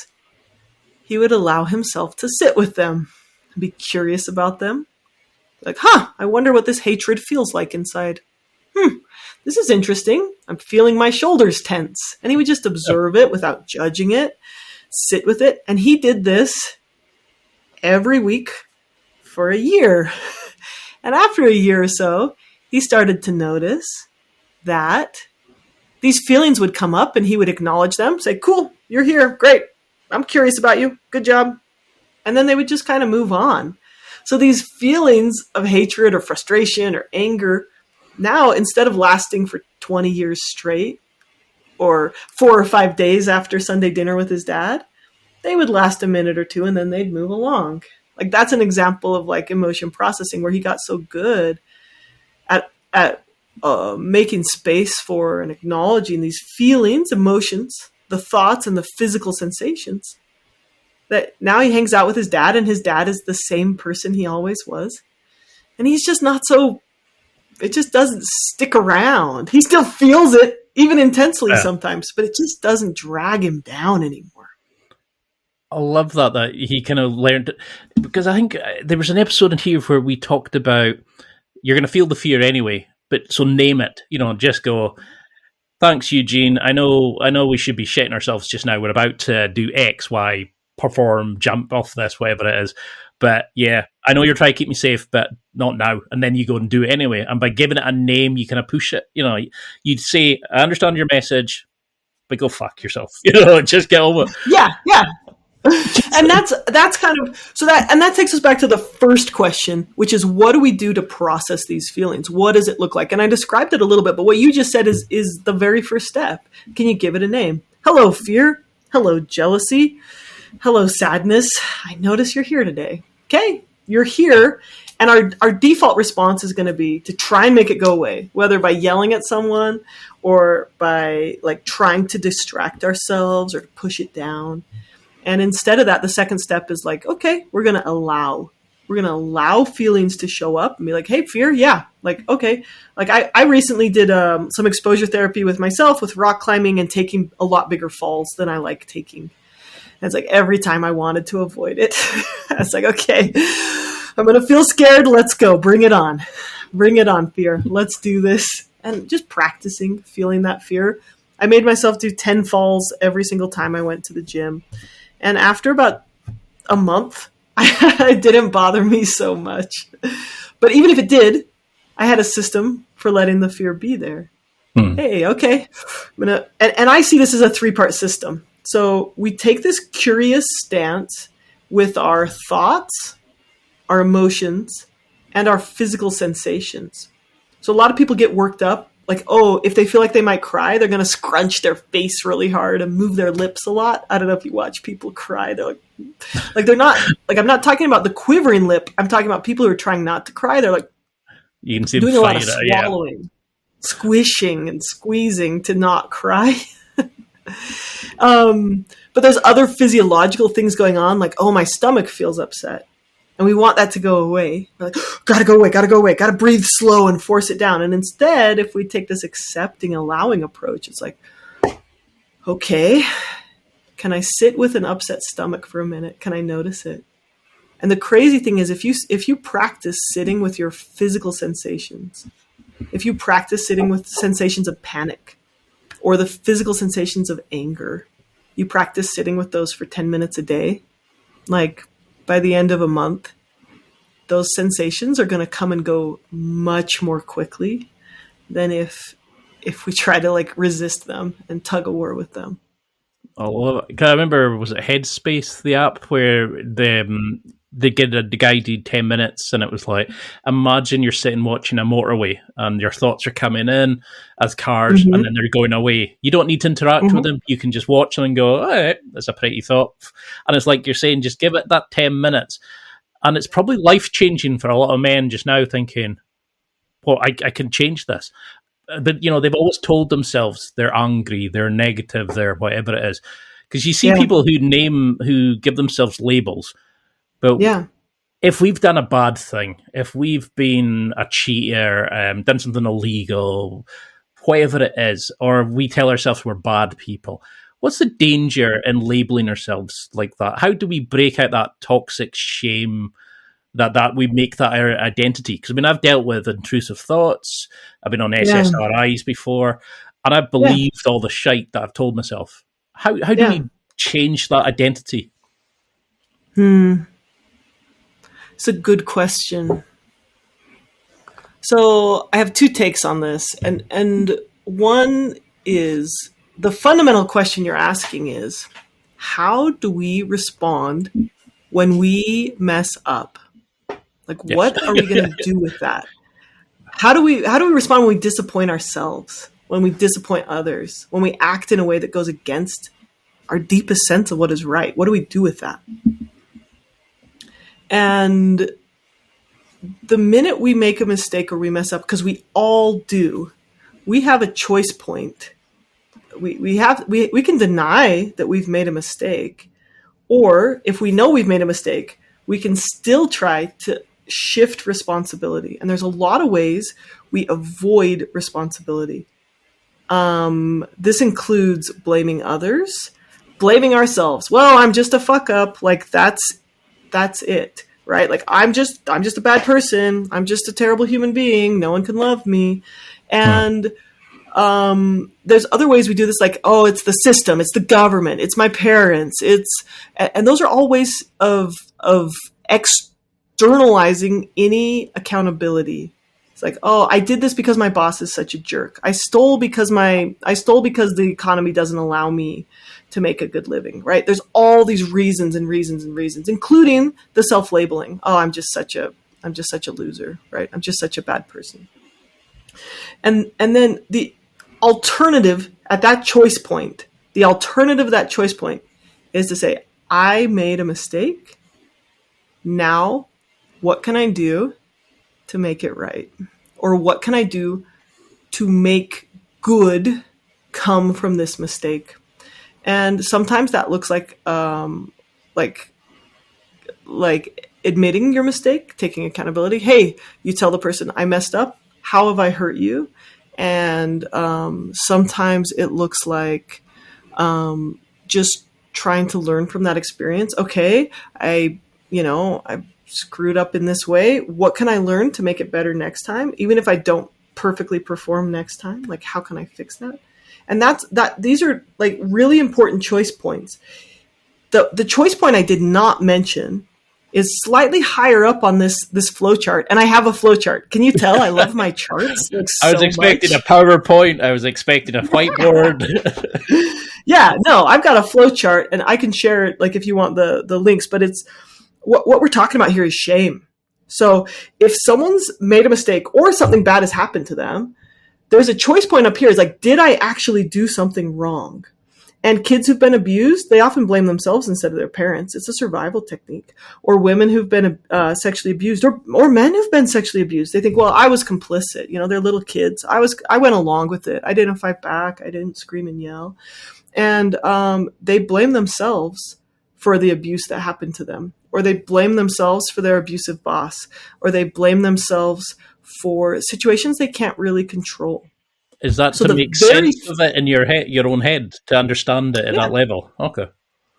he would allow himself to sit with them, be curious about them. Like, I wonder what this hatred feels like inside. This is interesting. I'm feeling my shoulders tense. And he would just observe it without judging it, sit with it. And he did this every week for a year. And after a year or so, he started to notice that these feelings would come up and he would acknowledge them, say, cool, you're here. Great. I'm curious about you. Good job. And then they would just kind of move on. So these feelings of hatred or frustration or anger, now instead of lasting for 20 years straight or 4 or 5 days after Sunday dinner with his dad, they would last a minute or two and then they'd move along. Like, that's an example of like emotion processing where he got so good at making space for and acknowledging these feelings, emotions, the thoughts and the physical sensations, that now he hangs out with his dad and his dad is the same person he always was. And he's just not so, it just doesn't stick around. He still feels it, even intensely sometimes, but it just doesn't drag him down anymore. I love that he kind of learned, because I think there was an episode in here where we talked about you're going to feel the fear anyway. But so name it, just go, thanks, Eugene. I know we should be shitting ourselves just now. We're about to do X, Y, perform, jump off this, whatever it is. But yeah, I know you're trying to keep me safe, but not now. And then you go and do it anyway. And by giving it a name, you kind of push it. You'd say, I understand your message, but go fuck yourself. Just get over it. Yeah. And that's kind of, so that takes us back to the first question, which is, what do we do to process these feelings? What does it look like? And I described it a little bit, but what you just said is the very first step. Can you give it a name? Hello, fear. Hello, jealousy. Hello, sadness. I notice you're here today. Okay. You're here. And our default response is going to be to try and make it go away, whether by yelling at someone or by like trying to distract ourselves or to push it down. And instead of that, the second step is like, okay, we're going to allow feelings to show up and be like, hey, fear. Yeah. Like, okay. Like I recently did some exposure therapy with myself with rock climbing and taking a lot bigger falls than I like taking. And it's like every time I wanted to avoid it, I was like, okay, I'm going to feel scared. Let's go. Bring it on. Bring it on, fear. Let's do this. And just practicing feeling that fear. I made myself do 10 falls every single time I went to the gym. And after about a month, it didn't bother me so much. But even if it did, I had a system for letting the fear be there. Hey, okay. And I see this as a 3-part system. So we take this curious stance with our thoughts, our emotions, and our physical sensations. So a lot of people get worked up. Like, oh, if they feel like they might cry, they're going to scrunch their face really hard and move their lips a lot. I don't know if you watch people cry. They're like they're not, like, I'm not talking about the quivering lip. I'm talking about people who are trying not to cry. They're like, you can see doing a lot of swallowing, yeah. Squishing and squeezing to not cry. But there's other physiological things going on. Like, oh, my stomach feels upset. And we want that to go away. We're like, gotta go away, gotta breathe slow and force it down. And instead, if we take this accepting, allowing approach, it's like, okay, can I sit with an upset stomach for a minute? Can I notice it? And the crazy thing is, if you practice sitting with your physical sensations, if you practice sitting with sensations of panic or the physical sensations of anger, you practice sitting with those for 10 minutes a day, like, by the end of a month, those sensations are going to come and go much more quickly than if we try to like resist them and tug a war with them. I love it. I remember, was it Headspace, the app, where they get a guided 10 minutes, and it was like, imagine you're sitting watching a motorway and your thoughts are coming in as cars, and then they're going away. You don't need to interact with them. You can just watch them and go, all right, that's a pretty thought. And it's like you're saying, just give it that 10 minutes. And it's probably life-changing for a lot of men just now thinking, well, I can change this. But, they've always told themselves they're angry, they're negative, they're whatever it is. Because you see people who give themselves labels. But if we've done a bad thing, if we've been a cheater, done something illegal, whatever it is, or we tell ourselves we're bad people, what's the danger in labeling ourselves like that? How do we break out that toxic shame that we make that our identity? Because, I've dealt with intrusive thoughts. I've been on SSRIs before, and I've believed all the shite that I've told myself. How do we change that identity? It's a good question. So I have 2 takes on this. And one is, the fundamental question you're asking is, how do we respond when we mess up? Like, what are we going to do with that? How do we respond when we disappoint ourselves, when we disappoint others, when we act in a way that goes against our deepest sense of what is right? What do we do with that? And the minute we make a mistake or we mess up, because we all do, we have a choice point. We can deny that we've made a mistake, or if we know we've made a mistake, we can still try to shift responsibility. And there's a lot of ways we avoid responsibility. This includes blaming others, blaming ourselves. Well, I'm just a fuck up. Like, that's it, right? Like, I'm just a bad person. I'm just a terrible human being. No one can love me. And there's other ways we do this, like, oh, it's the system, it's the government, it's my parents, and those are all ways of externalizing any accountability. It's like, oh, I did this because my boss is such a jerk. I stole because the economy doesn't allow me to make a good living, right? There's all these reasons, including the self-labeling. Oh, I'm just such a loser, right? I'm just such a bad person. And then the alternative at that choice point, is to say, I made a mistake. Now, what can I do to make it right? Or what can I do to make good come from this mistake? And sometimes that looks like admitting your mistake, taking accountability. Hey, you tell the person, I messed up. How have I hurt you? And sometimes it looks like just trying to learn from that experience. Okay, I screwed up in this way. What can I learn to make it better next time? Even if I don't perfectly perform next time, like how can I fix that? And these are like really important choice points. The choice point I did not mention is slightly higher up on this flow chart. And I have a flow chart. Can you tell? I love my charts. I was expecting a PowerPoint. I was expecting a whiteboard. Yeah, no, I've got a flow chart and I can share it, like if you want the links, but it's what we're talking about here is shame. So if someone's made a mistake or something bad has happened to them, there's a choice point up here. It's like, did I actually do something wrong? And kids who've been abused, they often blame themselves instead of their parents. It's a survival technique. Or women who've been sexually abused, or men who've been sexually abused. They think, well, I was complicit. They're little kids. I went along with it. I didn't fight back. I didn't scream and yell. And they blame themselves for the abuse that happened to them. Or they blame themselves for their abusive boss. Or they blame themselves for situations they can't really control. Is that so to make sense of it in your head, your own head, to understand it at that level? Okay.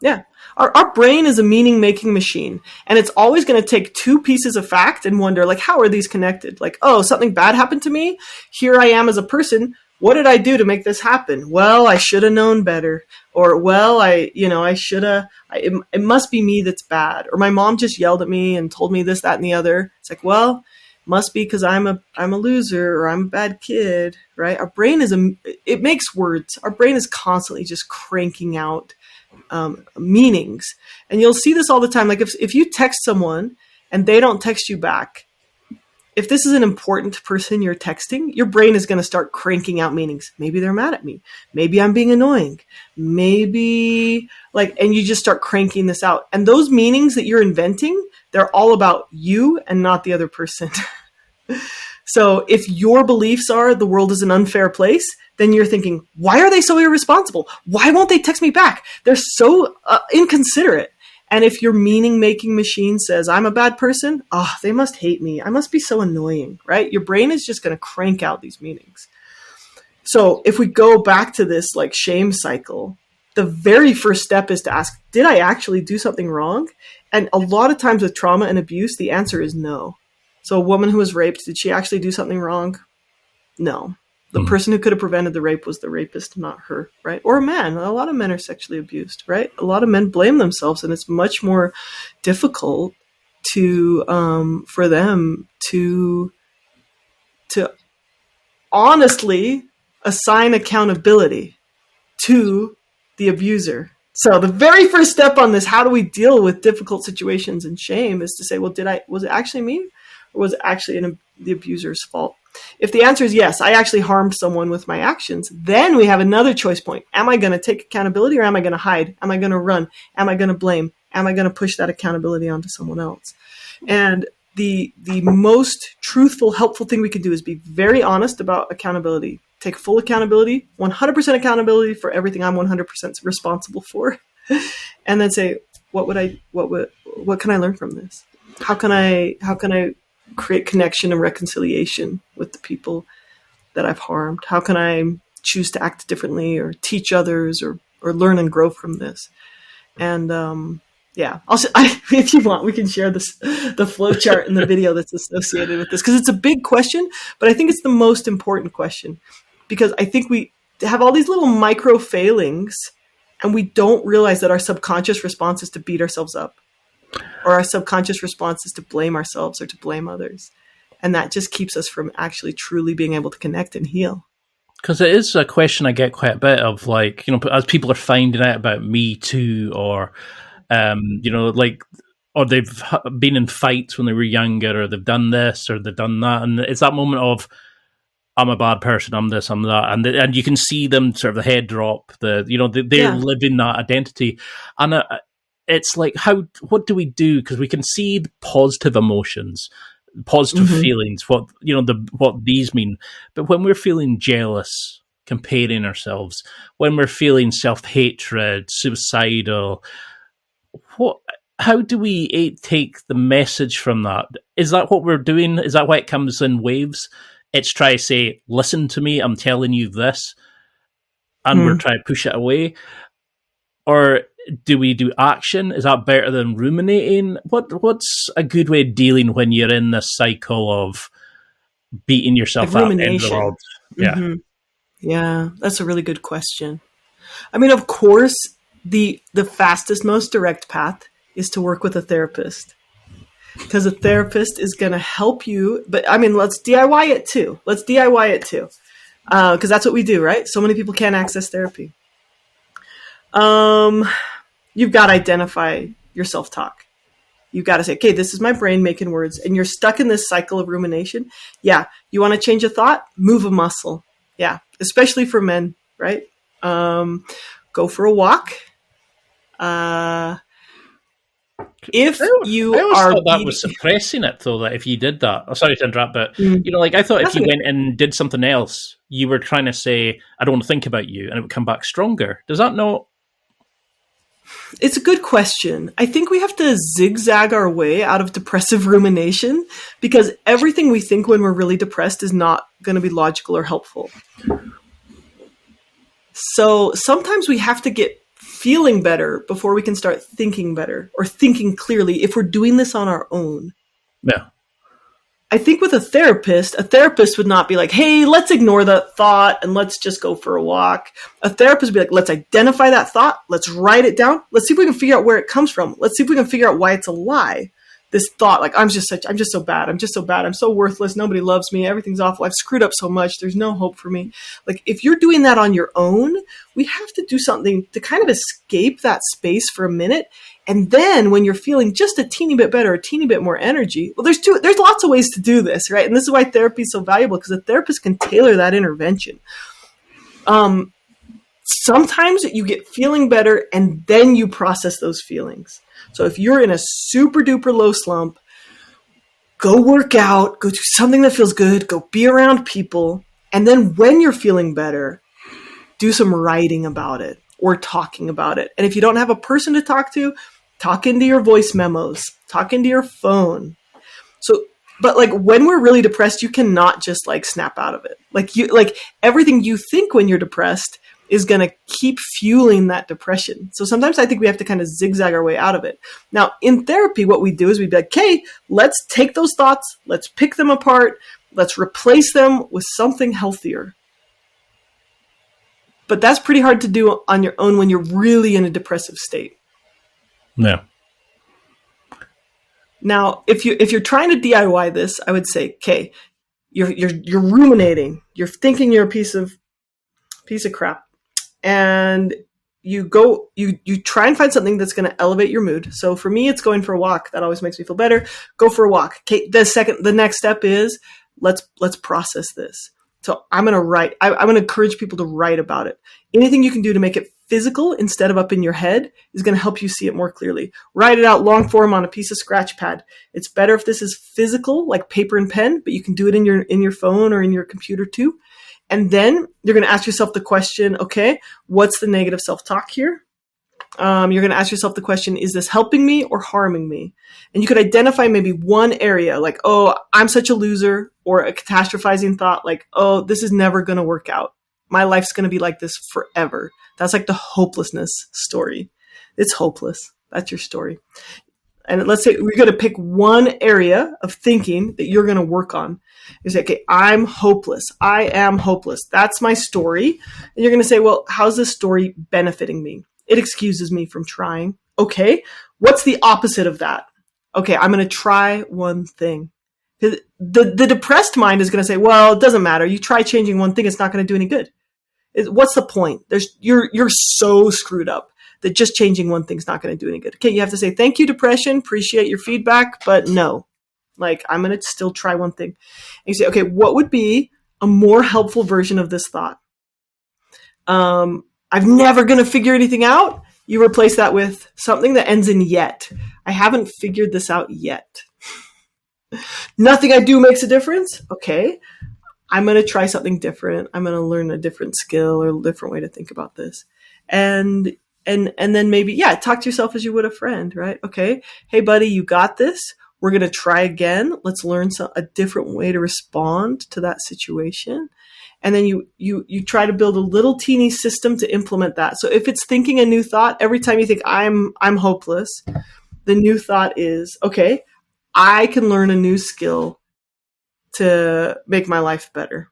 Yeah. Our brain is a meaning-making machine, and it's always going to take two pieces of fact and wonder, like, how are these connected? Like, oh, something bad happened to me. Here I am as a person. What did I do to make this happen? Well, I should have known better. Or, well, I should have, it must be me that's bad. Or my mom just yelled at me and told me this, that, and the other. It's like, well, must be because I'm a loser or I'm a bad kid, right? Our brain it makes words. Our brain is constantly just cranking out meanings. And you'll see this all the time. Like if you text someone and they don't text you back, if this is an important person you're texting, your brain is going to start cranking out meanings. Maybe they're mad at me. Maybe I'm being annoying. Maybe and you just start cranking this out. And those meanings that you're inventing, they're all about you and not the other person. So if your beliefs are the world is an unfair place, then you're thinking, why are they so irresponsible? Why won't they text me back? They're so inconsiderate. And if your meaning-making machine says, I'm a bad person, they must hate me. I must be so annoying, right? Your brain is just going to crank out these meanings. So if we go back to this shame cycle, the very first step is to ask, did I actually do something wrong? And a lot of times with trauma and abuse, the answer is no. So a woman who was raped, did she actually do something wrong? No. The person who could have prevented the rape was the rapist, not her, right? Or a man. A lot of men are sexually abused, right? A lot of men blame themselves, and it's much more difficult for them to honestly assign accountability to the abuser. So the very first step on this, how do we deal with difficult situations and shame, is to say, well, was it actually me, or was it actually the abuser's fault? If the answer is yes, I actually harmed someone with my actions, then we have another choice point. Am I going to take accountability, or am I going to hide? Am I going to run? Am I going to blame? Am I going to push that accountability onto someone else? And the most truthful, helpful thing we can do is be very honest about accountability. Take full accountability, 100% accountability for everything I'm 100% responsible for. And then say, what can I learn from this? How can I create connection and reconciliation with the people that I've harmed? How can I choose to act differently, or teach others, or learn and grow from this? And if you want, we can share the flow chart in the video that's associated with this, because it's a big question, but I think it's the most important question, because I think we have all these little micro failings and we don't realize that our subconscious response is to beat ourselves up, or our subconscious response is to blame ourselves or to blame others. And that just keeps us from actually truly being able to connect and heal. Because it is a question I get quite a bit of, as people are finding out about Me Too, or, or they've been in fights when they were younger, or they've done this, or they've done that. And it's that moment of, I'm a bad person, I'm this, I'm that. And you can see them sort of the head drop, they're living that identity. And it's like, what do we do? Because we can see the positive emotions, positive feelings, what what these mean. But when we're feeling jealous, comparing ourselves, when we're feeling self-hatred, suicidal, how do we take the message from that? Is that what we're doing? Is that why it comes in waves? It's try to say, listen to me, I'm telling you this, and we're trying to push it away? Or do we do action? Is that better than ruminating? What's a good way of dealing when you're in this cycle of beating yourself up in the world? Yeah. Yeah, that's a really good question. I mean, of course, the fastest, most direct path is to work with a therapist, because a therapist is going to help you. But I mean, let's DIY it too. Because that's what we do, right? So many people can't access therapy. You've got to identify your self-talk. You've got to say, okay, this is my brain making words, and you're stuck in this cycle of rumination. Yeah. You want to change a thought? Move a muscle. Yeah. Especially for men, right? Go for a walk. If you I always are thought that was suppressing it, though, that if you did that, sorry to interrupt, but I thought if you went and did something else, you were trying to say, I don't want to think about you, and it would come back stronger. Does that not? It's a good question. I think we have to zigzag our way out of depressive rumination, because everything we think when we're really depressed is not going to be logical or helpful. So sometimes we have to get feeling better before we can start thinking better or thinking clearly if we're doing this on our own. Yeah. I think with a therapist would not be like, hey, let's ignore that thought and let's just go for a walk. A therapist would be like, let's identify that thought. Let's write it down. Let's see if we can figure out where it comes from. Let's see if we can figure out why it's a lie. This thought, like, I'm just so bad. I'm so worthless. Nobody loves me. Everything's awful. I've screwed up so much. There's no hope for me. Like, if you're doing that on your own, we have to do something to kind of escape that space for a minute. And then when you're feeling just a teeny bit better, a teeny bit more energy, well, there's lots of ways to do this, right? And this is why therapy is so valuable, because a therapist can tailor that intervention. Sometimes you get feeling better and then you process those feelings. So if you're in a super duper low slump, go work out, go do something that feels good, go be around people. And then when you're feeling better, do some writing about it or talking about it. And if you don't have a person to talk to, talk into your voice memos, talk into your phone. So, but like when we're really depressed, you cannot just like snap out of it. Like everything you think when you're depressed is going to keep fueling that depression. So sometimes I think we have to kind of zigzag our way out of it. Now, in therapy, what we do is we'd be like, okay, let's take those thoughts, let's pick them apart, let's replace them with something healthier. But that's pretty hard to do on your own when you're really in a depressive state. No. Now, if you're trying to DIY this, I would say, okay, you're ruminating, you're thinking you're a piece of crap. And you try and find something that's going to elevate your mood. So for me, it's going for a walk. That always makes me feel better. Go for a walk. Okay. The next step is let's process this. So I'm going to write. I'm going to encourage people to write about it. Anything you can do to make it physical instead of up in your head is going to help you see it more clearly. Write it out long form on a piece of scratch pad. It's better if this is physical, like paper and pen, but you can do it in your phone or in your computer too. And then you're going to ask yourself the question, okay, what's the negative self-talk here? You're going to ask yourself the question, is this helping me or harming me? And you could identify maybe one area like, oh, I'm such a loser, or a catastrophizing thought like, oh, this is never going to work out. My life's going to be like this forever. That's like the hopelessness story. It's hopeless. That's your story. And let's say we're going to pick one area of thinking that you're going to work on. You say, okay, I'm hopeless. I am hopeless. That's my story. And you're going to say, well, how's this story benefiting me? It excuses me from trying. Okay, what's the opposite of that? Okay, I'm going to try one thing. The depressed mind is going to say, well, it doesn't matter. You try changing one thing, it's not going to do any good. What's the point? You're so screwed up that just changing one thing's not going to do any good. Okay, you have to say, thank you, depression. Appreciate your feedback, but no. Like, I'm going to still try one thing. And you say, okay, what would be a more helpful version of this thought? I'm never going to figure anything out. You replace that with something that ends in yet. I haven't figured this out yet. Nothing I do makes a difference. Okay. I'm going to try something different. I'm going to learn a different skill or a different way to think about this. And then maybe, talk to yourself as you would a friend, right? Okay. Hey, buddy, you got this. We're going to try again. Let's learn a different way to respond to that situation. And then you try to build a little teeny system to implement that. So if it's thinking a new thought, every time you think I'm hopeless, the new thought is, okay, I can learn a new skill to make my life better.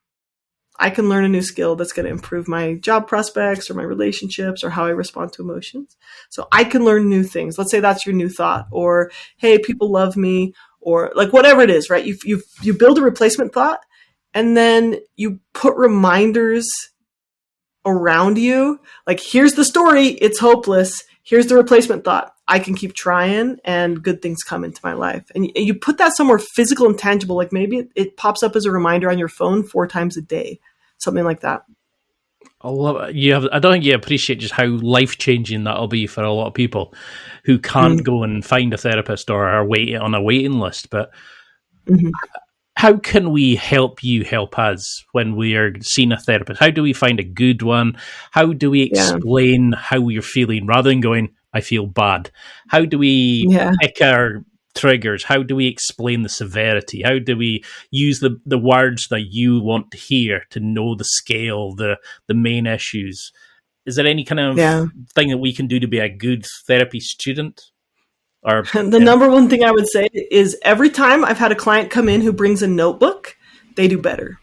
I can learn a new skill that's going to improve my job prospects or my relationships or how I respond to emotions. So I can learn new things. Let's say that's your new thought, or, hey, people love me, or like whatever it is, right? You build a replacement thought, and then you put reminders around you. Like, here's the story. It's hopeless. Here's the replacement thought. I can keep trying and good things come into my life. And you put that somewhere physical and tangible. Like maybe it pops up as a reminder on your phone 4 times a day, something like that. I love it. I don't think you appreciate just how life-changing that'll be for a lot of people who can't go and find a therapist or are waiting on a waiting list. But how can we help you help us when we are seeing a therapist? How do we find a good one? How do we explain how we're feeling rather than going, I feel bad? How do we pick our triggers? How do we explain the severity? How do we use the words that you want to hear to know the scale, the main issues? Is there any kind of thing that we can do to be a good therapy student? Or the number one thing I would say is every time I've had a client come in who brings a notebook, they do better.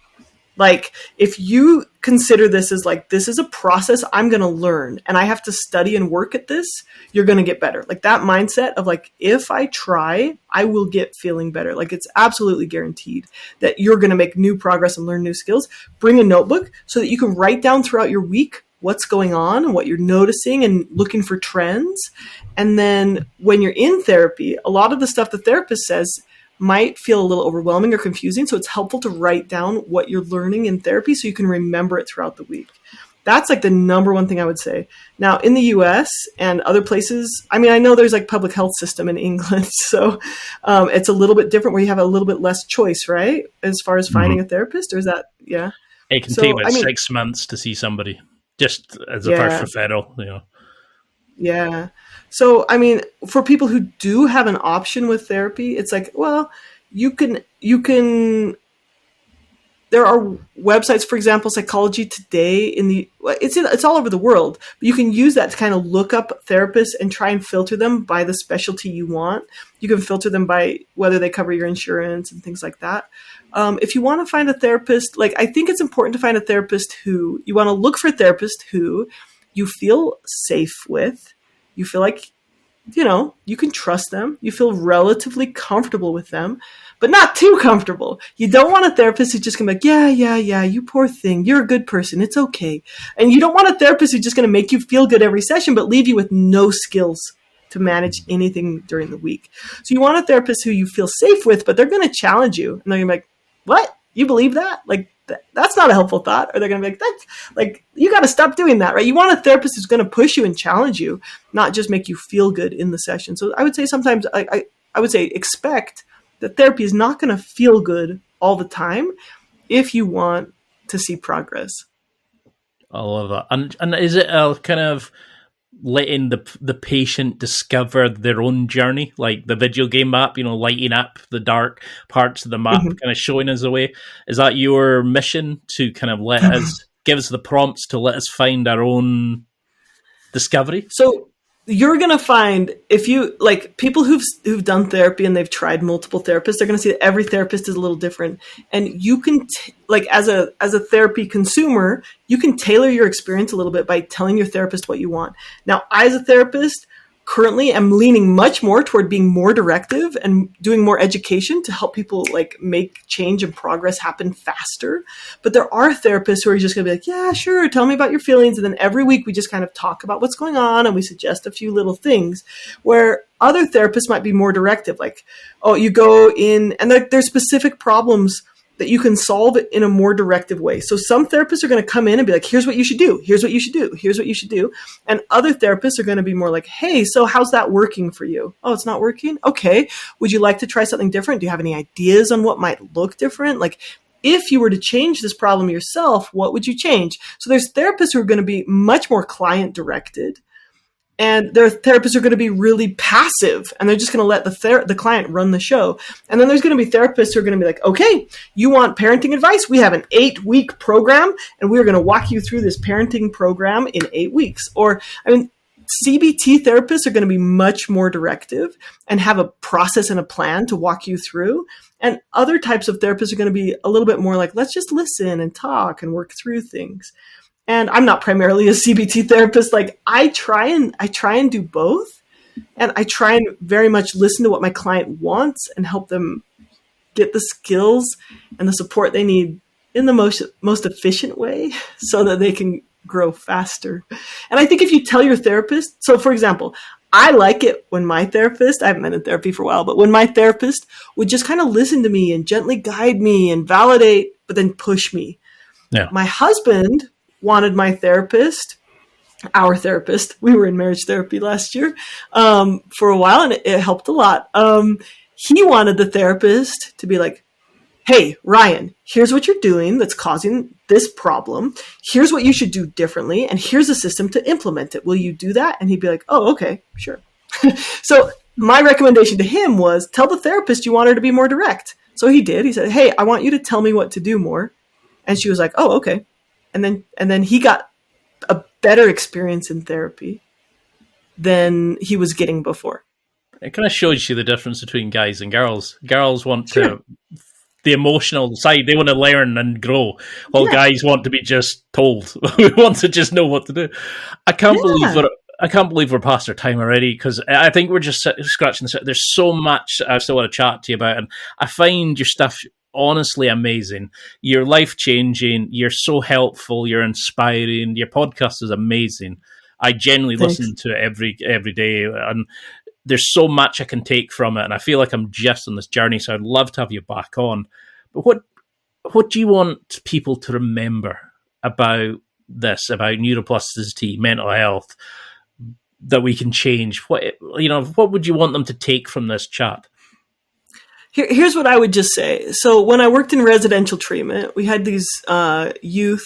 Like, if you consider this as like, this is a process I'm going to learn and I have to study and work at this, you're going to get better. Like that mindset of like, if I try, I will get feeling better. Like it's absolutely guaranteed that you're going to make new progress and learn new skills. Bring a notebook so that you can write down throughout your week what's going on and what you're noticing and looking for trends. And then when you're in therapy, a lot of the stuff the therapist says might feel a little overwhelming or confusing. So it's helpful to write down what you're learning in therapy so you can remember it throughout the week. That's like the number one thing I would say. Now, in the US and other places, I mean, I know there's like public health system in England, so it's a little bit different where you have a little bit less choice, right? As far as finding a therapist, or is that, It can take about 6 months to see somebody, just as a first referral, Yeah. So, I mean, for people who do have an option with therapy, it's like, well, you can, there are websites, for example, Psychology Today it's all over the world, but you can use that to kind of look up therapists and try and filter them by the specialty you want. You can filter them by whether they cover your insurance and things like that. If you want to find a therapist, like, I think it's important to find a therapist who you want to look for a therapist who you feel safe with. You feel like, you can trust them. You feel relatively comfortable with them, but not too comfortable. You don't want a therapist who's just going to be like, yeah, you poor thing. You're a good person. It's okay. And you don't want a therapist who's just going to make you feel good every session, but leave you with no skills to manage anything during the week. So you want a therapist who you feel safe with, but they're going to challenge you. And they're going to be like, what? You believe that? Like, that's not a helpful thought. Or they're going to be like, that's like, you got to stop doing that, right? You want a therapist who's going to push you and challenge you, not just make you feel good in the session. So I would say sometimes I would say expect that therapy is not going to feel good all the time if you want to see progress. I love that. And is it a kind of letting the patient discover their own journey, like the video game map, lighting up the dark parts of the map, kind of showing us the way? Is that your mission, to kind of let us, give us the prompts to let us find our own discovery? So you're going to find, if you like people who've done therapy and they've tried multiple therapists, they're going to see that every therapist is a little different. And you can as a therapy consumer, you can tailor your experience a little bit by telling your therapist what you want. Now, I, as a therapist, currently am leaning much more toward being more directive and doing more education to help people like make change and progress happen faster. But there are therapists who are just going to be like, yeah, sure, tell me about your feelings. And then every week we just kind of talk about what's going on and we suggest a few little things, where other therapists might be more directive. Like, oh, you go in and there's specific problems that you can solve it in a more directive way. So some therapists are going to come in and be like, here's what you should do. Here's what you should do. Here's what you should do. And other therapists are going to be more like, hey, so how's that working for you? Oh, it's not working? Okay. Would you like to try something different? Do you have any ideas on what might look different? Like, if you were to change this problem yourself, what would you change? So there's therapists who are going to be much more client directed. And there are therapists who are going to be really passive, and they're just going to let the client run the show. And then there's going to be therapists who are going to be like, okay, you want parenting advice? We have an 8-week program, and we're going to walk you through this parenting program in 8 weeks. Or, CBT therapists are going to be much more directive and have a process and a plan to walk you through. And other types of therapists are going to be a little bit more like, let's just listen and talk and work through things. And I'm not primarily a CBT therapist. Like I try and do both. And I try and very much listen to what my client wants and help them get the skills and the support they need in the most efficient way so that they can grow faster. And I think if you tell your therapist, so for example, I like it when my therapist, I haven't been in therapy for a while, but when my therapist would just kind of listen to me and gently guide me and validate, but then push me. Yeah. My husband wanted my therapist, our therapist, we were in marriage therapy last year for a while, and it helped a lot. He wanted the therapist to be like, hey, Ryan, here's what you're doing that's causing this problem. Here's what you should do differently. And here's a system to implement it. Will you do that? And he'd be like, oh, okay, sure. So my recommendation to him was tell the therapist you want her to be more direct. So he did. He said, hey, I want you to tell me what to do more. And she was like, oh, okay. And then he got a better experience in therapy than he was getting before. It kind of shows you the difference between guys and girls. Girls want to... the emotional side, they want to learn and grow, while guys want to be just told. We want to just know what to do. I can't believe we're past our time already, because I think we're just scratching the. There's so much I still want to chat to you about, and I find your stuff honestly amazing. You're life changing. You're so helpful. You're inspiring. Your podcast is amazing. I genuinely listen to it every day, and there's so much I can take from it, and I feel like I'm just on this journey, so I'd love to have you back on. But what do you want people to remember about this, about neuroplasticity, mental health, that we can change? What would you want them to take from this chat? Here's what I would just say. So when I worked in residential treatment, we had these youth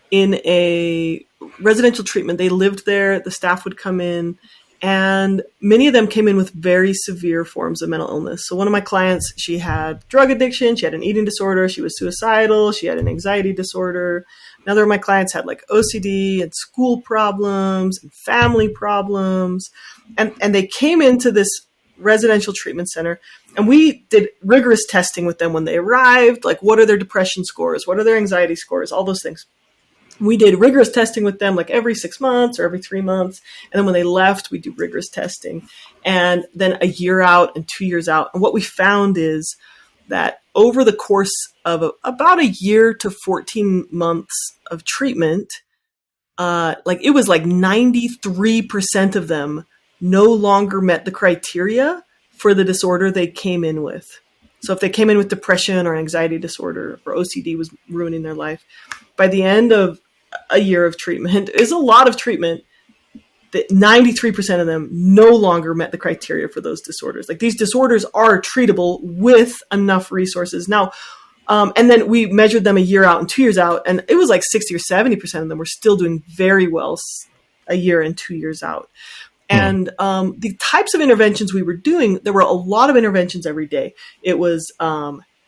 in a residential treatment. They lived there. The staff would come in. And many of them came in with very severe forms of mental illness. So one of my clients, she had drug addiction, she had an eating disorder, she was suicidal, she had an anxiety disorder. Another of my clients had like OCD and school problems and family problems. And they came into this residential treatment center, and we did rigorous testing with them when they arrived. Like, what are their depression scores? What are their anxiety scores? All those things. We did rigorous testing with them like every 6 months or every 3 months. And then when they left, we do rigorous testing. And then a year out and 2 years out. And what we found is that over the course of about a year to 14 months of treatment, it was like 93% of them no longer met the criteria for the disorder they came in with. So if they came in with depression or anxiety disorder or OCD was ruining their life, by the end of a year of treatment is a lot of treatment, that 93% of them no longer met the criteria for those disorders. Like, these disorders are treatable with enough resources. Now, and then we measured them a year out and 2 years out, and it was like 60 or 70% of them were still doing very well a year and 2 years out. And the types of interventions we were doing, there were a lot of interventions every day. It was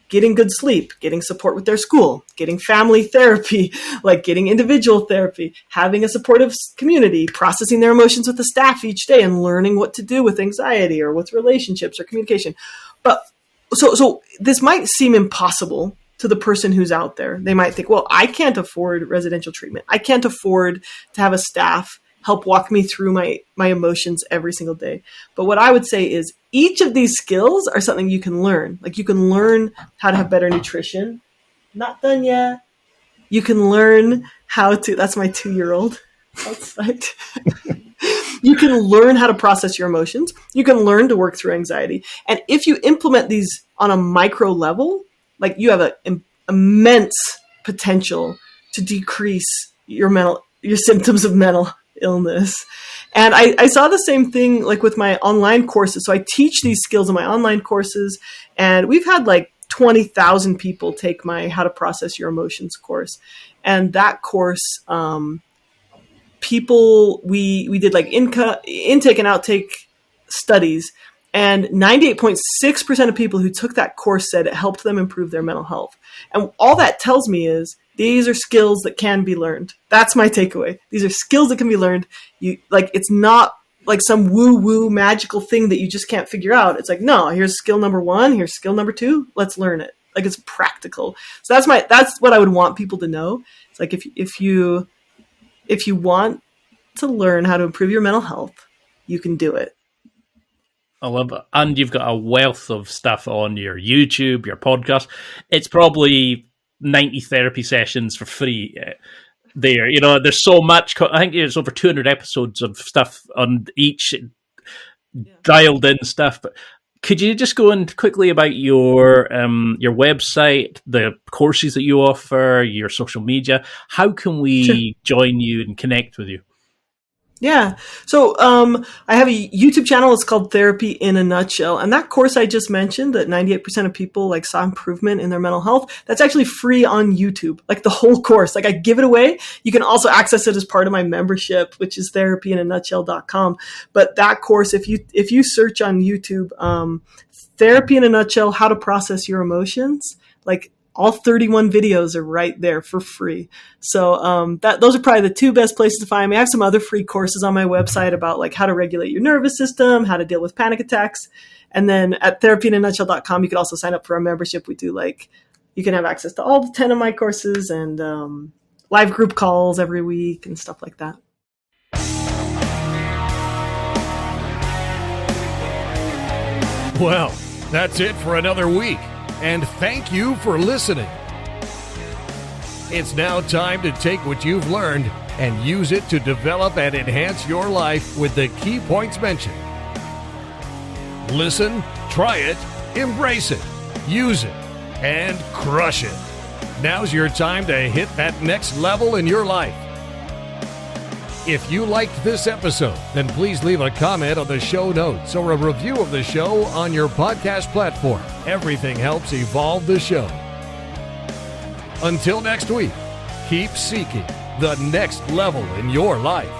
getting good sleep, getting support with their school, getting family therapy, like getting individual therapy, having a supportive community, processing their emotions with the staff each day, and learning what to do with anxiety or with relationships or communication. But so this might seem impossible to the person who's out there. They might think, well, I can't afford residential treatment. I can't afford to have a staff help walk me through my emotions every single day. But what I would say is each of these skills are something you can learn. Like, you can learn how to have better nutrition. Not done yet. You can learn how to, that's my 2-year-old outside. You can learn how to process your emotions. You can learn to work through anxiety. And if you implement these on a micro level, like you have immense potential to decrease your symptoms of mental illness. And I saw the same thing like with my online courses. So I teach these skills in my online courses, and we've had like 20,000 people take my How to Process Your Emotions course. And that course, we did like intake and outtake studies, and 98.6% of people who took that course said it helped them improve their mental health. And all that tells me is these are skills that can be learned. That's my takeaway. These are skills that can be learned. It's not like some woo-woo magical thing that you just can't figure out. It's like, no, here's skill number 1, here's skill number 2, let's learn it. Like, it's practical. So that's what I would want people to know. It's like if you want to learn how to improve your mental health, you can do it. I love it. And you've got a wealth of stuff on your YouTube, your podcast. It's probably 90 therapy sessions for free there. You know, there's so much. I think there's over 200 episodes of stuff on each dialed in stuff. But could you just go in quickly about your website, the courses that you offer, your social media? How can we join you and connect with you? Yeah. So I have a YouTube channel. It's called Therapy in a Nutshell. And that course I just mentioned, that 98% of people like saw improvement in their mental health, that's actually free on YouTube, like the whole course. Like, I give it away. You can also access it as part of my membership, which is therapyinanutshell.com. But that course, if you search on YouTube, Therapy in a Nutshell, How to Process Your Emotions, like, all 31 videos are right there for free. So those are probably the two best places to find me. I have some other free courses on my website about like how to regulate your nervous system, how to deal with panic attacks. And then at therapyinanutshell.com, you can also sign up for a membership. We do you can have access to all 10 of my courses and live group calls every week and stuff like that. Well, that's it for another week. And thank you for listening. It's now time to take what you've learned and use it to develop and enhance your life with the key points mentioned. Listen, try it, embrace it, use it, and crush it. Now's your time to hit that next level in your life. If you liked this episode, then please leave a comment on the show notes or a review of the show on your podcast platform. Everything helps evolve the show. Until next week, keep seeking the next level in your life.